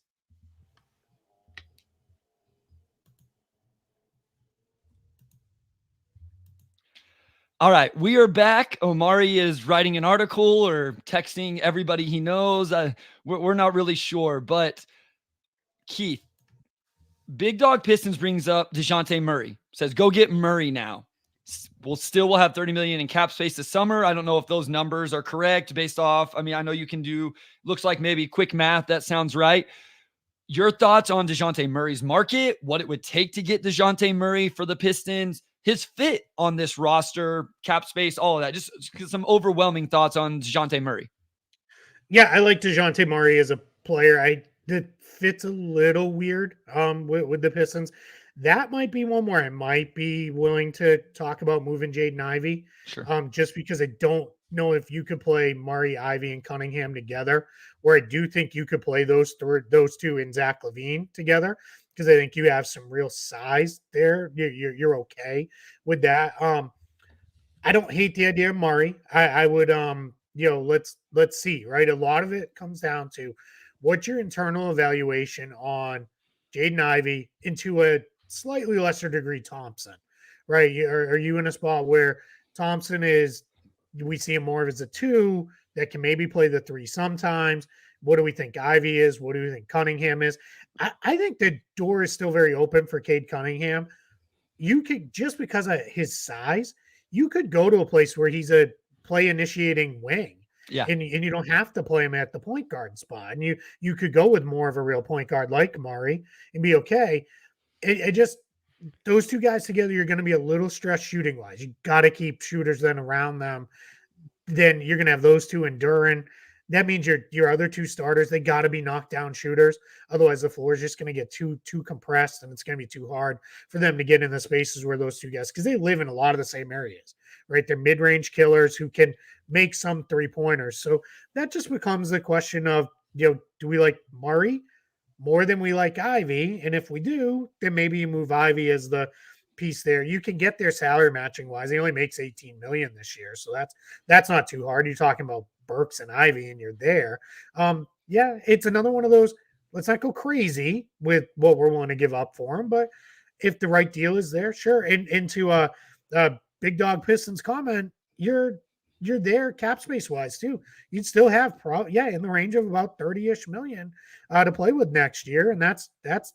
Speaker 1: All right, we are back. Omari is writing an article or texting everybody he knows. We're not really sure, but Keith, Big Dog Pistons brings up Dejounte Murray. Says, go get Murray now. We'll have $30 million in cap space this summer. I don't know if those numbers are correct based off. I mean, I know you can do, looks like maybe quick math. That sounds right. Your thoughts on Dejounte Murray's market, what it would take to get Dejounte Murray for the Pistons, his fit on this roster, cap space, all of that. Just some overwhelming thoughts on Dejounte Murray.
Speaker 3: Yeah, I like Dejounte Murray as a player. That fits a little weird with the Pistons. That might be one where I might be willing to talk about moving Jaden Ivey.
Speaker 1: Sure.
Speaker 3: Just because I don't know if you could play Murray, Ivey, and Cunningham together, where I do think you could play those two and Zach LaVine together, because I think you have some real size there. You're okay with that. I don't hate the idea of Murray. I would let's see, right? A lot of it comes down to what's your internal evaluation on Jaden Ivey into a slightly lesser degree Thompson, right? Are you in a spot where Thompson is, we see him more as a 2 that can maybe play the 3 sometimes? What do we think Ivey is? What do we think Cunningham is? I think the door is still very open for Cade Cunningham. You could, just because of his size, you could go to a place where he's a play initiating wing.
Speaker 1: Yeah.
Speaker 3: And you don't have to play him at the point guard spot. And you could go with more of a real point guard like Murray and be okay. It just, those two guys together, you're going to be a little stressed shooting wise. You got to keep shooters then around them. Then you're going to have those two enduring. That means your other 2 starters, they got to be knockdown shooters. Otherwise, the floor is just going to get too compressed, and it's going to be too hard for them to get in the spaces where those 2 guys, because they live in a lot of the same areas, right? They're mid-range killers who can make some 3-pointers. So that just becomes the question of, do we like Murray more than we like Ivey? And if we do, then maybe you move Ivey as the piece there. You can get their salary matching wise. He only makes $18 million this year, so that's not too hard. You're talking about Burks and Ivey, and you're there. Yeah, it's another one of those. Let's not go crazy with what we're willing to give up for him, but if the right deal is there, sure. And into a Big Dog Pistons comment, you're there cap space wise too. You'd still have in the range of about 30-ish million to play with next year, and that's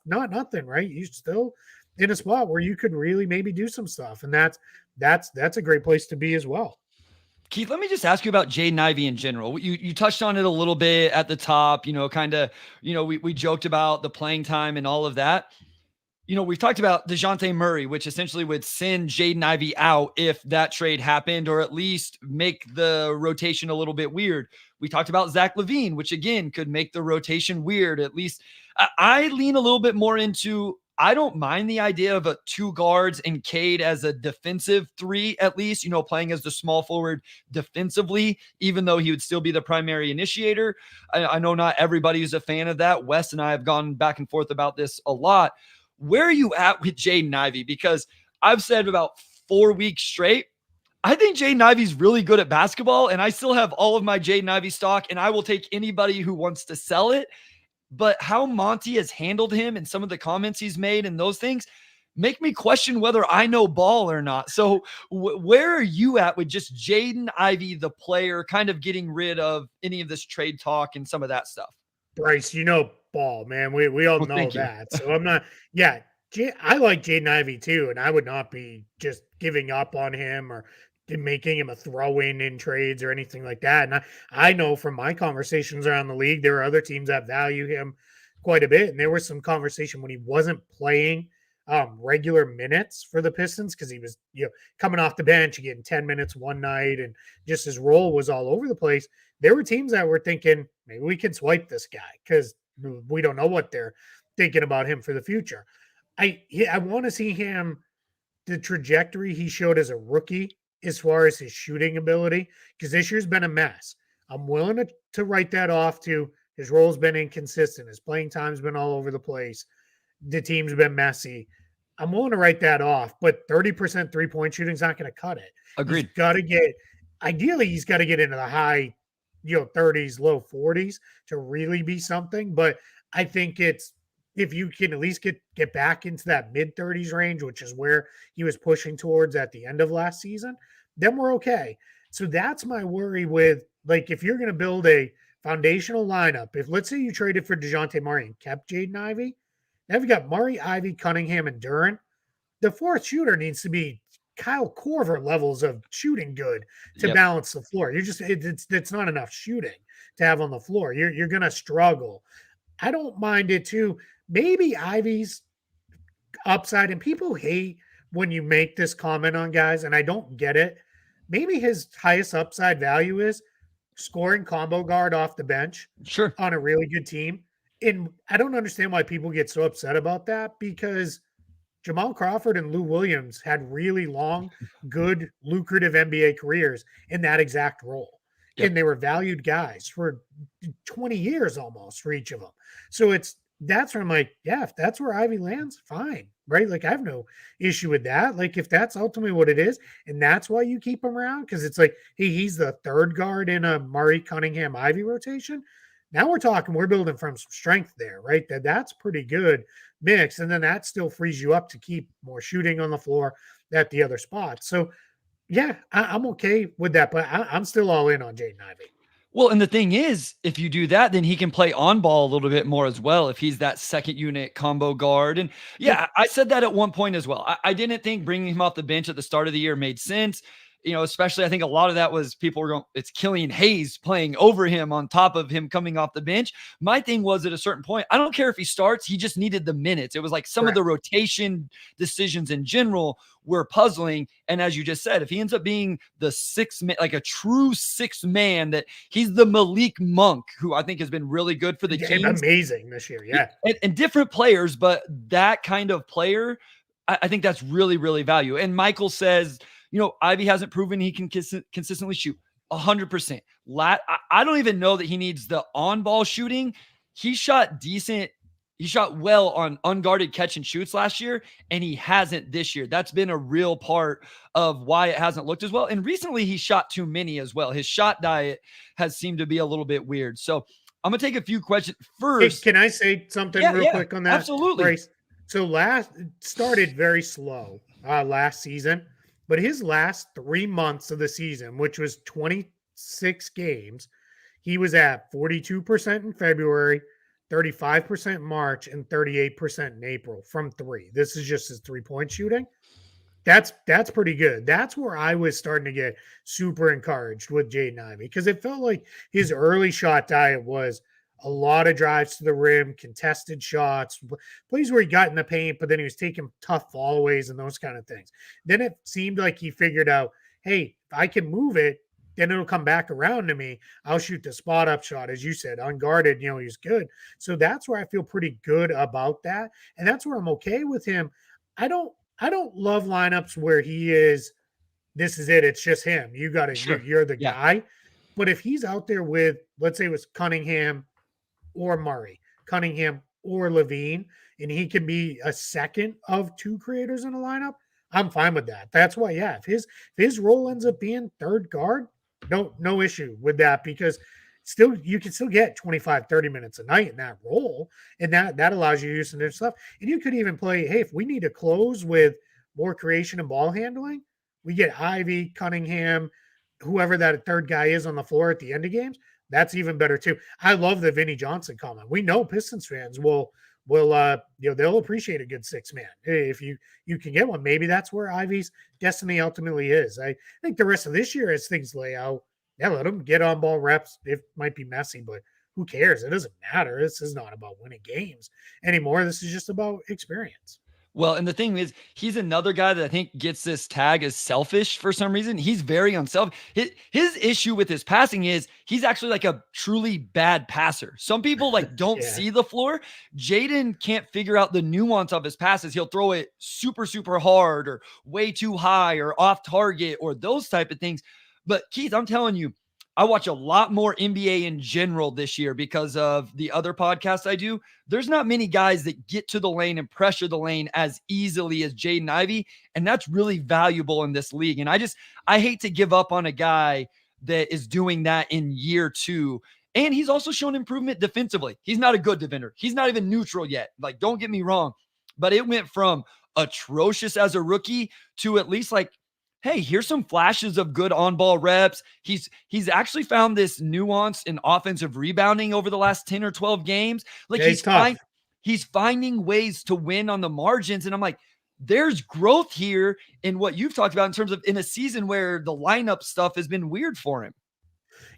Speaker 3: not nothing, right? You still in a spot where you could really maybe do some stuff, and that's a great place to be as well.
Speaker 1: Keith, let me just ask you about Jaden Ivey in general. You touched on it a little bit at the top, we joked about the playing time and all of that. We've talked about Dejounte Murray, which essentially would send Jaden Ivey out if that trade happened, or at least make the rotation a little bit weird. We talked about Zach LaVine, which again could make the rotation weird. At least I lean a little bit more into, I don't mind the idea of a 2 guards and Cade as a defensive 3, at least, playing as the small forward defensively, even though he would still be the primary initiator. I know not everybody is a fan of that. Wes and I have gone back and forth about this a lot. Where are you at with Jaden Ivey? Because I've said about 4 weeks straight, I think Jaden Ivey's really good at basketball, and I still have all of my Jaden Ivey stock, and I will take anybody who wants to sell it. But how Monty has handled him and some of the comments he's made and those things make me question whether I know ball or not. So where are you at with just Jaden Ivey, the player, kind of getting rid of any of this trade talk and some of that stuff?
Speaker 3: Bryce, ball, man. We all know that. So I'm not, I like Jaden Ivey too, and I would not be just giving up on him or making him a throw-in in trades or anything like that. And I know from my conversations around the league, there are other teams that value him quite a bit. And there was some conversation when he wasn't playing regular minutes for the Pistons, because he was coming off the bench, getting 10 minutes one night, and just his role was all over the place. There were teams that were thinking, maybe we can swipe this guy because we don't know what they're thinking about him for the future. I want to see him the trajectory he showed as a rookie as far as his shooting ability, because this year's been a mess. I'm willing to write that off to his role's been inconsistent. His playing time's been all over the place. The team's been messy. I'm willing to write that off, but 30% three-point shooting is not going to cut it.
Speaker 1: Agreed.
Speaker 3: He's got to he's got to get into the high, 30s, low 40s to really be something. But I think it's, if you can at least get back into that mid 30s range, which is where he was pushing towards at the end of last season, then we're okay. So that's my worry with, like, if you're going to build a foundational lineup, if let's say you traded for Dejounte Murray and kept Jaden Ivey, now you've got Murray, Ivey, Cunningham, and Duren. The fourth shooter needs to be Kyle Korver levels of shooting good to balance the floor. It's not enough shooting to have on the floor. You're going to struggle. I don't mind it too. Maybe Ivey's upside, and people hate when you make this comment on guys, and I don't get it. Maybe his highest upside value is scoring combo guard off the bench on a really good team. And I don't understand why people get so upset about that, because Jamal Crawford and Lou Williams had really long, good, lucrative NBA careers in that exact role. And they were valued guys for 20 years almost for each of them. So that's where I'm like, yeah, if that's where Ivey lands, fine, right? Like, I have no issue with that. Like, if that's ultimately what it is, and that's why you keep him around, because it's like, hey, he's the third guard in a Murray, Cunningham, Ivey rotation. Now we're building from some strength there, right? That's pretty good mix. And then that still frees you up to keep more shooting on the floor at the other spots. So, yeah, I'm okay with that, but I'm still all in on Jaden Ivey.
Speaker 1: Well, and the thing is, if you do that, then he can play on ball a little bit more as well if he's that second unit combo guard. And I said that at one point as well. I didn't think bringing him off the bench at the start of the year made sense. Especially I think a lot of that was people were going, it's Killian Hayes playing over him on top of him coming off the bench. My thing was, at a certain point, I don't care if he starts, he just needed the minutes. It was like some of the rotation decisions in general were puzzling. And as you just said, if he ends up being the sixth man, like a true sixth man, that he's the Malik Monk, who I think has been really good for the team.
Speaker 3: Amazing this year. Yeah.
Speaker 1: And different players, but that kind of player, I think that's really, really value. And Michael says, Ivey hasn't proven he can consistently shoot 100%. I don't even know that he needs the on-ball shooting. He shot decent. He shot well on unguarded catch and shoots last year, and he hasn't this year. That's been a real part of why it hasn't looked as well. And recently he shot too many as well. His shot diet has seemed to be a little bit weird. So I'm going to take a few questions first.
Speaker 3: Hey, can I say something real quick on that?
Speaker 1: Absolutely.
Speaker 3: Bryce? So started very slow last season. But his last 3 months of the season, which was 26 games, he was at 42% in February, 35% in March, and 38% in April from three. This is just his three-point shooting. That's pretty good. That's where I was starting to get super encouraged with Jaden Ivey, because it felt like his early shot diet was a lot of drives to the rim, contested shots, plays where he got in the paint, but then he was taking tough fallaways and those kind of things. Then it seemed like he figured out, hey, if I can move it, then it'll come back around to me. I'll shoot the spot up shot, as you said, unguarded, he's good. So that's where I feel pretty good about that. And that's where I'm okay with him. I don't love lineups where he is, this is it, it's just him. You got to, you're the guy. But if he's out there with, let's say it was Cunningham, or Murray, Cunningham, or LaVine, and he can be a second of two creators in a lineup, I'm fine with that. That's why, if his role ends up being third guard, no issue with that, because you can still get 25, 30 minutes a night in that role, and that allows you to use some different stuff. And you could even play, hey, if we need to close with more creation and ball handling, we get Ivey, Cunningham, whoever that third guy is on the floor at the end of games. That's even better too. I love the Vinny Johnson comment. We know Pistons fans will they'll appreciate a good six man. If you can get one, maybe that's where Ivey's destiny ultimately is. I think the rest of this year, as things lay out, let him get on ball reps. It might be messy, but who cares? It doesn't matter. This is not about winning games anymore. This is just about experience.
Speaker 1: Well, and the thing is, he's another guy that I think gets this tag as selfish for some reason. He's very unselfish. His issue with his passing is he's actually like a truly bad passer. Some people like don't
Speaker 3: Yeah.
Speaker 1: see the floor. Jaden can't figure out the nuance of his passes. He'll throw it super, super hard or way too high or off target or those type of things. But Keith, I'm telling you, I watch a lot more NBA in general this year because of the other podcasts I do. There's not many guys that get to the lane and pressure the lane as easily as Jaden Ivey. And that's really valuable in this league. And I hate to give up on a guy that is doing that in year 2. And he's also shown improvement defensively. He's not a good defender. He's not even neutral yet. Like, don't get me wrong, but it went from atrocious as a rookie to at least like, hey, here's some flashes of good on-ball reps. He's actually found this nuance in offensive rebounding over the last 10 or 12 games. Like,
Speaker 3: yeah,
Speaker 1: he's finding ways to win on the margins. And I'm like, there's growth here in what you've talked about in terms of in a season where the lineup stuff has been weird for him.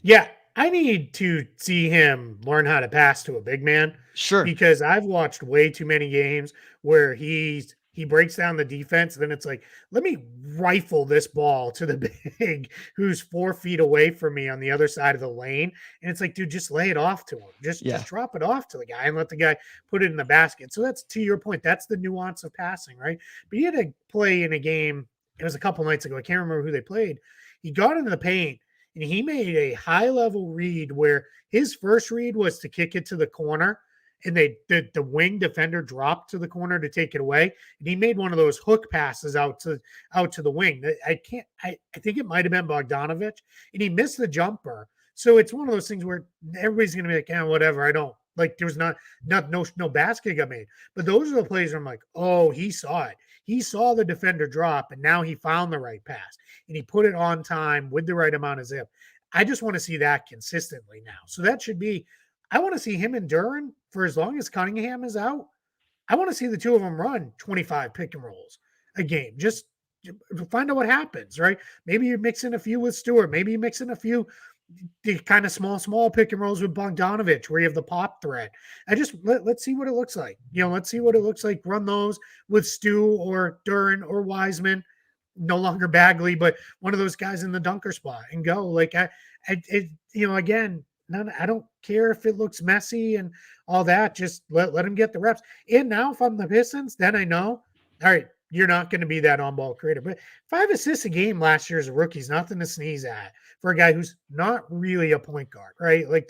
Speaker 3: Yeah, I need to see him learn how to pass to a big man.
Speaker 1: Sure.
Speaker 3: Because I've watched way too many games where he breaks down the defense, then it's like, let me rifle this ball to the big who's 4 feet away from me on the other side of the lane. And it's like, dude, just lay it off to him. Just drop it off to the guy and let the guy put it in the basket. So that's, to your point, that's the nuance of passing, right? But he had to play in a game, it was a couple nights ago, I can't remember who they played. He got into the paint and he made a high-level read where his first read was to kick it to the corner, and the wing defender dropped to the corner to take it away, and he made one of those hook passes out to the wing. I think it might have been Bogdanovich, and he missed the jumper. So it's one of those things where everybody's going to be like, yeah, whatever. I don't like. There was no basket got made, but those are the plays where I'm like, oh, he saw it. He saw the defender drop, and now he found the right pass, and he put it on time with the right amount of zip. I just want to see that consistently now. So that should be. I want to see him and Duren for as long as Cunningham is out. I want to see the two of them run 25 pick and rolls a game. Just find out what happens, right? Maybe you mix in a few with Stewart. Maybe you mix in a few the kind of small pick and rolls with Bogdanovich where you have the pop threat. Let's see what it looks like. Let's see what it looks like. Run those with Stu or Duren or Wiseman. No longer Bagley, but one of those guys in the dunker spot and go. Like again, I don't care if it looks messy and all that. Just let him get the reps. And now if I'm the Pistons, then I know, all right, you're not going to be that on-ball creator. But 5 assists a game last year as a rookie is nothing to sneeze at for a guy who's not really a point guard, right? Like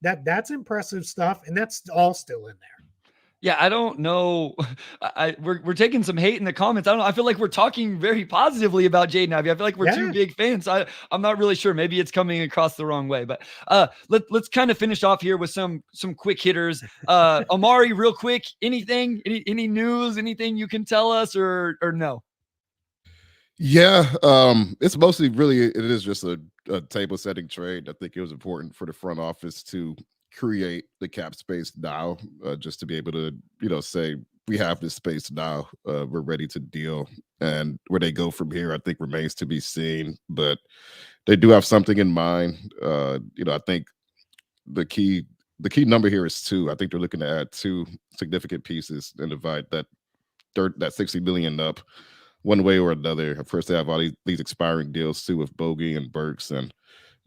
Speaker 3: that's impressive stuff, and that's all still in there.
Speaker 1: Yeah, I don't know. We're taking some hate in the comments. I don't know. I feel like we're talking very positively about Jaden Ivey. I feel like we're two big fans. I'm not really sure. Maybe it's coming across the wrong way. But let's kind of finish off here with some quick hitters. Omari, real quick. Anything? Any news? Anything you can tell us or no?
Speaker 2: Yeah, it's mostly really it is just a table setting trade. I think it was important for the front office to create the cap space now, just to be able to say we have this space now, we're ready to deal. And where they go from here I think remains to be seen, but they do have something in mind. I think the key number here is 2. I think they're looking to add 2 significant pieces and divide that 60 million up one way or another. Of course, they have all these expiring deals too with Bogey and Burks and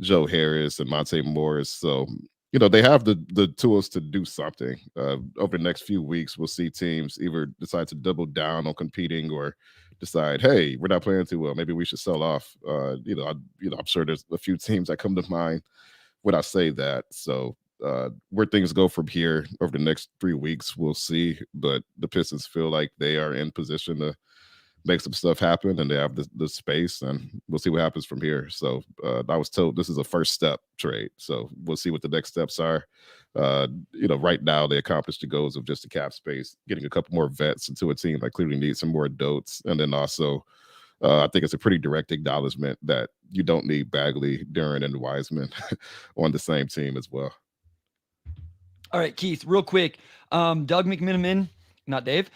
Speaker 2: Joe Harris and Monte Morris. So they have the tools to do something. Over the next few weeks, we'll see teams either decide to double down on competing or decide, hey, we're not playing too well. Maybe we should sell off. I'm sure there's a few teams that come to mind when I say that. So where things go from here over the next 3 weeks, we'll see. But the Pistons feel like they are in position to make some stuff happen, and they have the space, and we'll see what happens from here. So I was told this is a first step trade, so we'll see what the next steps are. Right now they accomplished the goals of just the cap space, getting a couple more vets into a team that clearly needs some more adults, and then also I think it's a pretty direct acknowledgement that you don't need Bagley, Duren, and Wiseman on the same team as well.
Speaker 1: All right, Keith, real quick, Doug McMenamin, not Dave.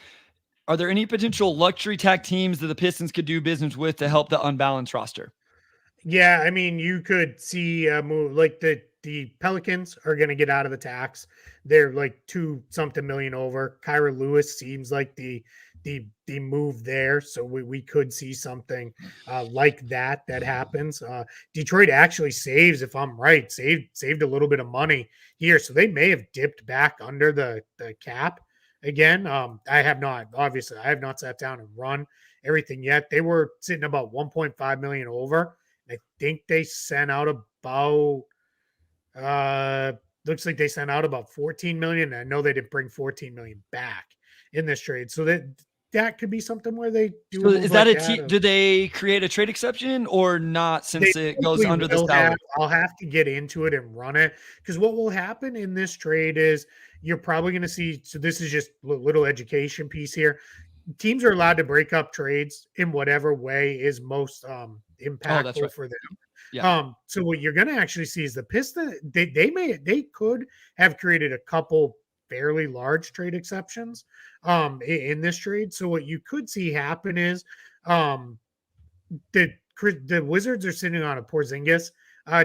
Speaker 1: Are there any potential luxury tax teams that the Pistons could do business with to help the unbalanced roster?
Speaker 3: Yeah, I mean, you could see a move like the Pelicans are going to get out of the tax. They're like 2-something million over. Kyra Lewis seems like the the move there. So we could see something like that happens. Detroit actually saves, if I'm right, saved a little bit of money here. So they may have dipped back under the cap again. I have not sat down and run everything yet. They were sitting about 1.5 million over. I think they sent out about looks like they sent out about 14 million. I know they didn't bring 14 million back in this trade. So that could be something where they do.
Speaker 1: So is that do they create a trade exception or not, since it goes under the salary?
Speaker 3: I'll have to get into it and run it, because what will happen in this trade is you're probably going to see. So this is just a little education piece here. Teams are allowed to break up trades in whatever way is most impactful for them.
Speaker 1: Yeah.
Speaker 3: So what you're going to actually see is the Pistons, they could have created a couple fairly large trade exceptions in this trade. So what you could see happen is the Wizards are sitting on a Porzingis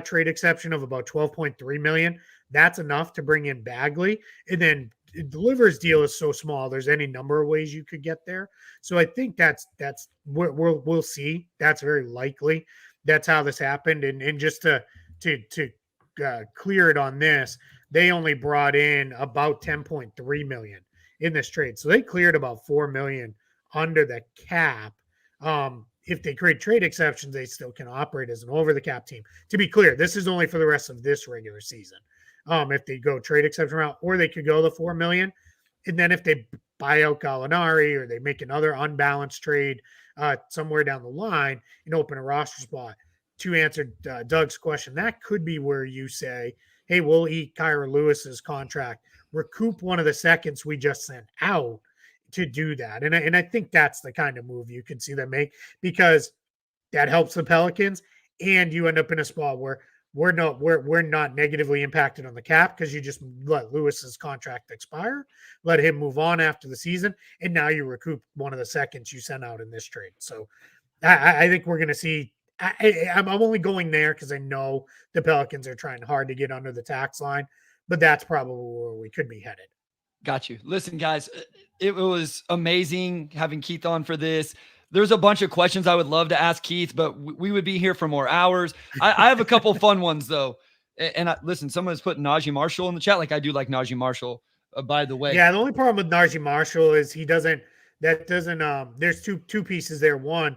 Speaker 3: trade exception of about 12.3 million. That's enough to bring in Bagley, and then the Livers deal is so small. There's any number of ways you could get there. So I think that's we'll see. That's very likely. That's how this happened. And just to clear it on this, they only brought in about 10.3 million in this trade. So they cleared about 4 million under the cap. If they create trade exceptions, they still can operate as an over the cap team. To be clear, this is only for the rest of this regular season. If they go trade exception route, or they could go the 4 million. And then if they buy out Gallinari, or they make another unbalanced trade somewhere down the line and open a roster spot, to answer Doug's question, that could be where you say, hey, we'll eat Kyra Lewis's contract, recoup one of the seconds we just sent out to do that. And I think that's the kind of move you can see them make, because that helps the Pelicans, and you end up in a spot where we're not negatively impacted on the cap, because you just let Lewis's contract expire, let him move on after the season, and now you recoup one of the seconds you sent out in this trade. So I think we're going to see. I'm only going there because I know the Pelicans are trying hard to get under the tax line, but that's probably where we could be headed.
Speaker 1: Got you. Listen, guys, it was amazing having Keith on for this. There's a bunch of questions I would love to ask Keith, but we would be here for more hours. I have a couple fun ones, though. And listen, someone's put Najee Marshall in the chat. Like, I do like Najee Marshall, by the way.
Speaker 3: Yeah, the only problem with Najee Marshall is there's two pieces there. One,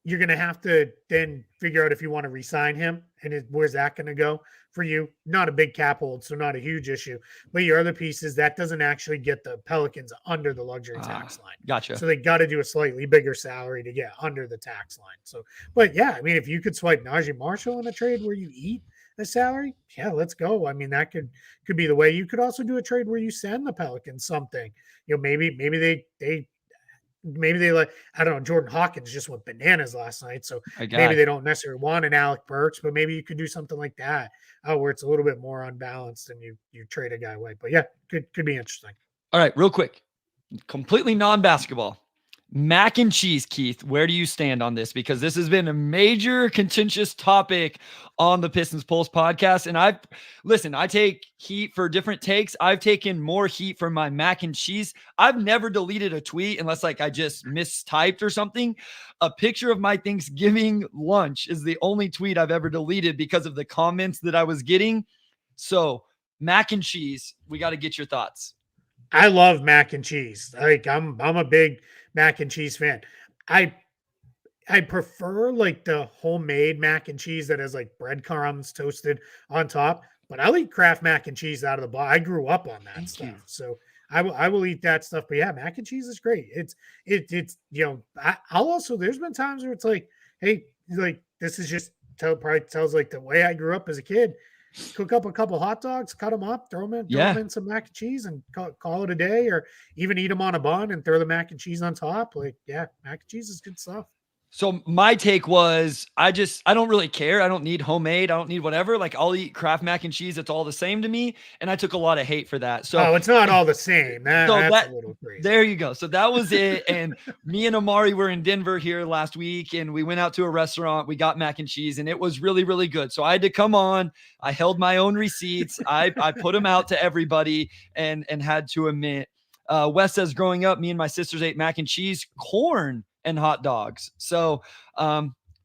Speaker 3: you're going to have to then figure out if you want to re-sign him, and where's that going to go for you? Not a big cap hold, so not a huge issue. But your other piece is that doesn't actually get the Pelicans under the luxury tax line.
Speaker 1: Gotcha.
Speaker 3: So they got to do a slightly bigger salary to get under the tax line. So, but yeah, I mean, if you could swipe Najee Marshall in a trade where you eat the salary, yeah, let's go. I mean, that could be the way. You could also do a trade where you send the Pelicans something. You know, maybe they like, I don't know, Jordan Hawkins just went bananas last night. So maybe they don't necessarily want an Alec Burks, but maybe you could do something like that where it's a little bit more unbalanced and you trade a guy away. But yeah, could be interesting.
Speaker 1: All right, real quick, completely non-basketball. Mac and cheese, Keith, where do you stand on this? Because this has been a major contentious topic on the Pistons Pulse podcast. And I take heat for different takes. I've taken more heat for my mac and cheese. I've never deleted a tweet unless like I just mistyped or something. A picture of my Thanksgiving lunch is the only tweet I've ever deleted because of the comments that I was getting. So mac and cheese, we got to get your thoughts.
Speaker 3: I love mac and cheese. Like I'm a big mac and cheese fan. I prefer like the homemade mac and cheese that has like breadcrumbs toasted on top, but I'll eat Kraft mac and cheese out of the box. I grew up on that stuff. So I will eat that stuff. But yeah, mac and cheese is great. It's you know, I'll also, there's been times where it's like, hey, like this is just probably tells like the way I grew up as a kid. Cook up a couple hot dogs, cut them up, throw them in some mac and cheese, and call it a day, or even eat them on a bun and throw the mac and cheese on top. Like, yeah, mac and cheese is good stuff.
Speaker 1: So my take was, I don't really care. I don't need homemade. I don't need whatever. Like I'll eat Kraft mac and cheese. It's all the same to me. And I took a lot of hate for that. So
Speaker 3: it's not all the same. That's a little crazy.
Speaker 1: There you go. So that was it. And me and Omari were in Denver here last week, and we went out to a restaurant. We got mac and cheese, and it was really, really good. So I had to come on. I held my own receipts. I put them out to everybody and had to admit, Wes says, growing up, me and my sisters ate mac and cheese, corn, and hot dogs. So,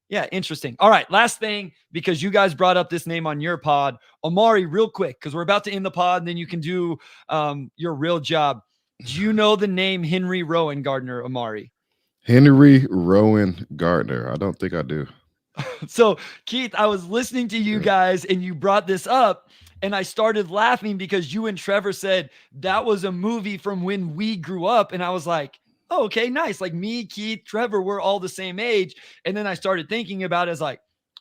Speaker 1: yeah, interesting. All right, last thing, because you guys brought up this name on your pod, Omari, real quick, because we're about to end the pod, and then you can do your real job. Do you know the name Henry Rowan Gardner, Omari?
Speaker 2: Henry Rowan Gardner. I don't think I do.
Speaker 1: So, Keith, I was listening to you guys, and you brought this up, and I started laughing because you and Trevor said that was a movie from when we grew up, and I was like, oh, okay, nice. Like me, Keith, Trevor, we're all the same age. And then I started thinking about it as like,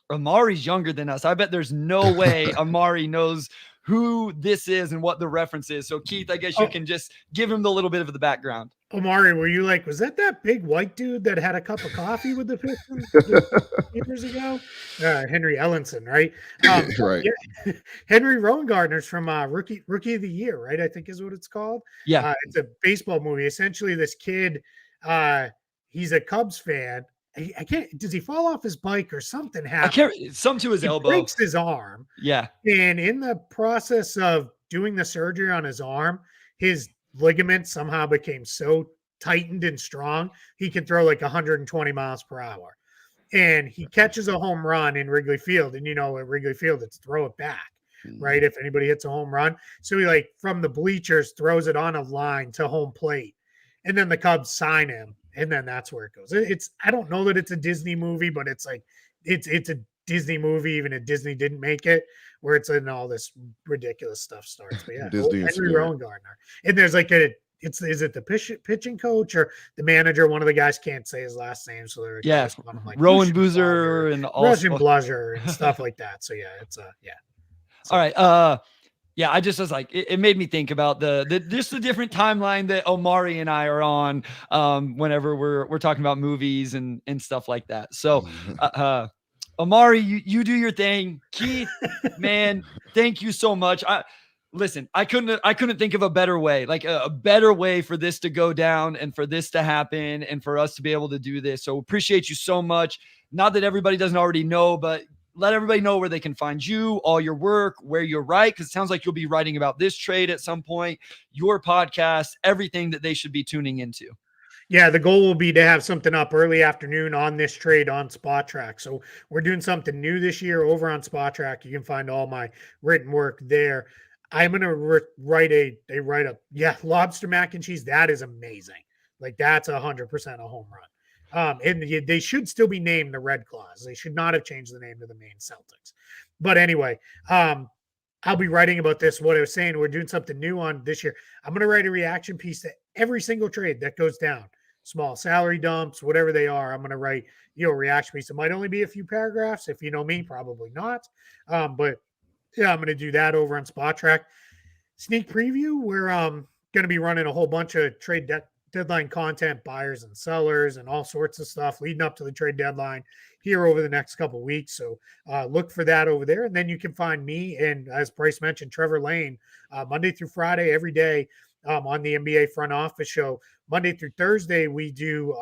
Speaker 1: Amari's younger than us. I bet there's no way Omari knows who this is and what the reference is. So Keith, I guess you can just give him the little bit of the background.
Speaker 3: Omari, were you like, was that big white dude that had a cup of coffee with the Pistons years ago? Henry Ellenson, right?
Speaker 2: Right.
Speaker 3: Yeah. Henry Rowan Gardner's from Rookie of the Year, right? I think is what it's called.
Speaker 1: Yeah.
Speaker 3: It's a baseball movie. Essentially, this kid, he's a Cubs fan. I can't. Does he fall off his bike or something happen?
Speaker 1: I can't. Some to his elbow.
Speaker 3: Breaks his arm.
Speaker 1: Yeah.
Speaker 3: And in the process of doing the surgery on his arm, his ligament somehow became so tightened and strong he could throw like 120 miles per hour. And he catches a home run in Wrigley Field. And at Wrigley Field, it's throw it back, right? If anybody hits a home run. So he like from the bleachers throws it on a line to home plate. And then the Cubs sign him. And then that's where it goes. I don't know that it's a Disney movie, but it's like it's a Disney movie, even if Disney didn't make it, where it's in all this ridiculous stuff starts. But yeah, Henry Rowan Gardner. And there's like is it the pitching coach or the manager? One of the guys can't say his last name, so they're
Speaker 1: like Rowan Boozer and all
Speaker 3: Russian Bluzzer and stuff like that. So yeah, it's yeah.
Speaker 1: So, all right. Yeah, I just was like, it made me think about just the different timeline that Omari and I are on whenever we're talking about movies and stuff like that. So, Omari, you do your thing. Keith, man, thank you so much. Listen, I couldn't think of a better way, like a better way for this to go down and for this to happen and for us to be able to do this. So appreciate you so much. Not that everybody doesn't already know, but let everybody know where they can find you, all your work, where you write, because it sounds like you'll be writing about this trade at some point, your podcast, everything that they should be tuning into.
Speaker 3: Yeah, the goal will be to have something up early afternoon on this trade on Spot Track. So we're doing something new this year over on Spot Track. You can find all my written work there. I'm going to write a write-up. Yeah, lobster mac and cheese. That is amazing. Like that's 100% a home run. And they should still be named the Red Claws. They should not have changed the name to the Maine Celtics. But anyway, I'll be writing about this. What I was saying, we're doing something new on this year. I'm going to write a reaction piece to every single trade that goes down. Small salary dumps, whatever they are. I'm going to write, a reaction piece. It might only be a few paragraphs. If you know me, probably not. But yeah, I'm going to do that over on Spot Track. Sneak preview, we're going to be running a whole bunch of trade deadline content, buyers and sellers and all sorts of stuff leading up to the trade deadline here over the next couple of weeks. So look for that over there. And then you can find me and, as Bryce mentioned, Trevor Lane, Monday through Friday, every day on the NBA Front Office Show. Monday through Thursday, we do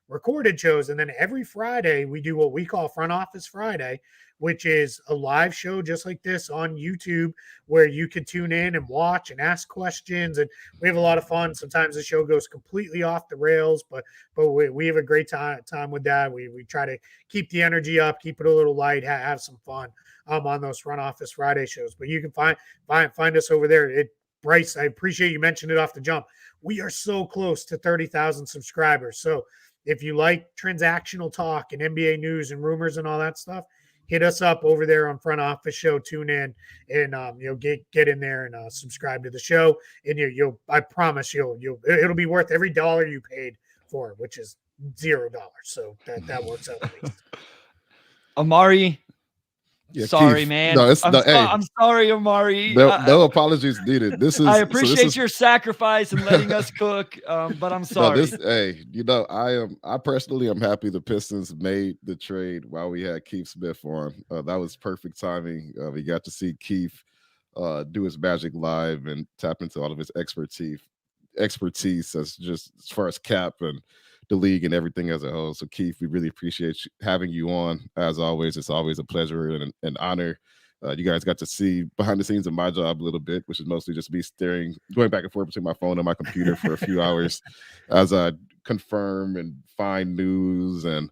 Speaker 3: recorded shows. And then every Friday, we do what we call Front Office Friday, which is a live show just like this on YouTube where you can tune in and watch and ask questions. And we have a lot of fun. Sometimes the show goes completely off the rails, but we have a great time with that. We try to keep the energy up, keep it a little light, have some fun on those Front Office Friday shows. But you can find us over there. Bryce, I appreciate you mentioned it off the jump. We are so close to 30,000 subscribers. So if you like transactional talk and NBA news and rumors and all that stuff, hit us up over there on Front Office Show. Tune in and get in there and subscribe to the show. And I promise it'll be worth every dollar you paid for it, which is $0. So that works out at least.
Speaker 1: Amari,
Speaker 2: yeah,
Speaker 1: sorry,
Speaker 2: Keith,
Speaker 1: man.
Speaker 2: No,
Speaker 1: I'm sorry, Amari.
Speaker 2: No apologies needed.
Speaker 1: I appreciate your sacrifice and letting us cook, but I'm sorry.
Speaker 2: I personally am happy the Pistons made the trade while we had Keith Smith on. That was perfect timing. We got to see Keith do his magic live and tap into all of his expertise as far as cap and the league and everything as a whole. So Keith, we really appreciate having you on. As always, it's always a pleasure and an honor You guys got to see behind the scenes of my job a little bit, which is mostly just me going back and forth between my phone and my computer for a few hours as I confirm and find news and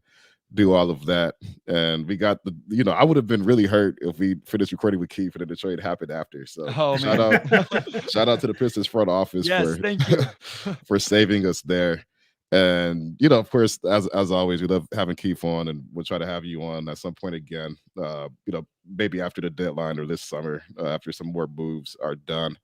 Speaker 2: do all of that. And we got I would have been really hurt if we finished recording with Keith and then the trade happened after. So shout out to the Pistons front office
Speaker 1: thank you.
Speaker 2: for saving us there. And of course, as always, we love having Keith on, and we'll try to have you on at some point again. Maybe after the deadline or this summer, after some more moves are done.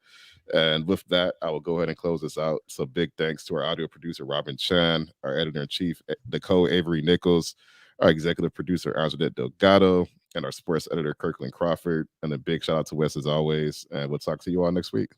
Speaker 2: And with that, I will go ahead and close this out. So big thanks to our audio producer, Robin Chan, our editor-in-chief, Nicole Avery Nichols, our executive producer, Anjanette Delgado, and our sports editor, Kirkland Crawford. And a big shout out to Wes as always. And we'll talk to you all next week.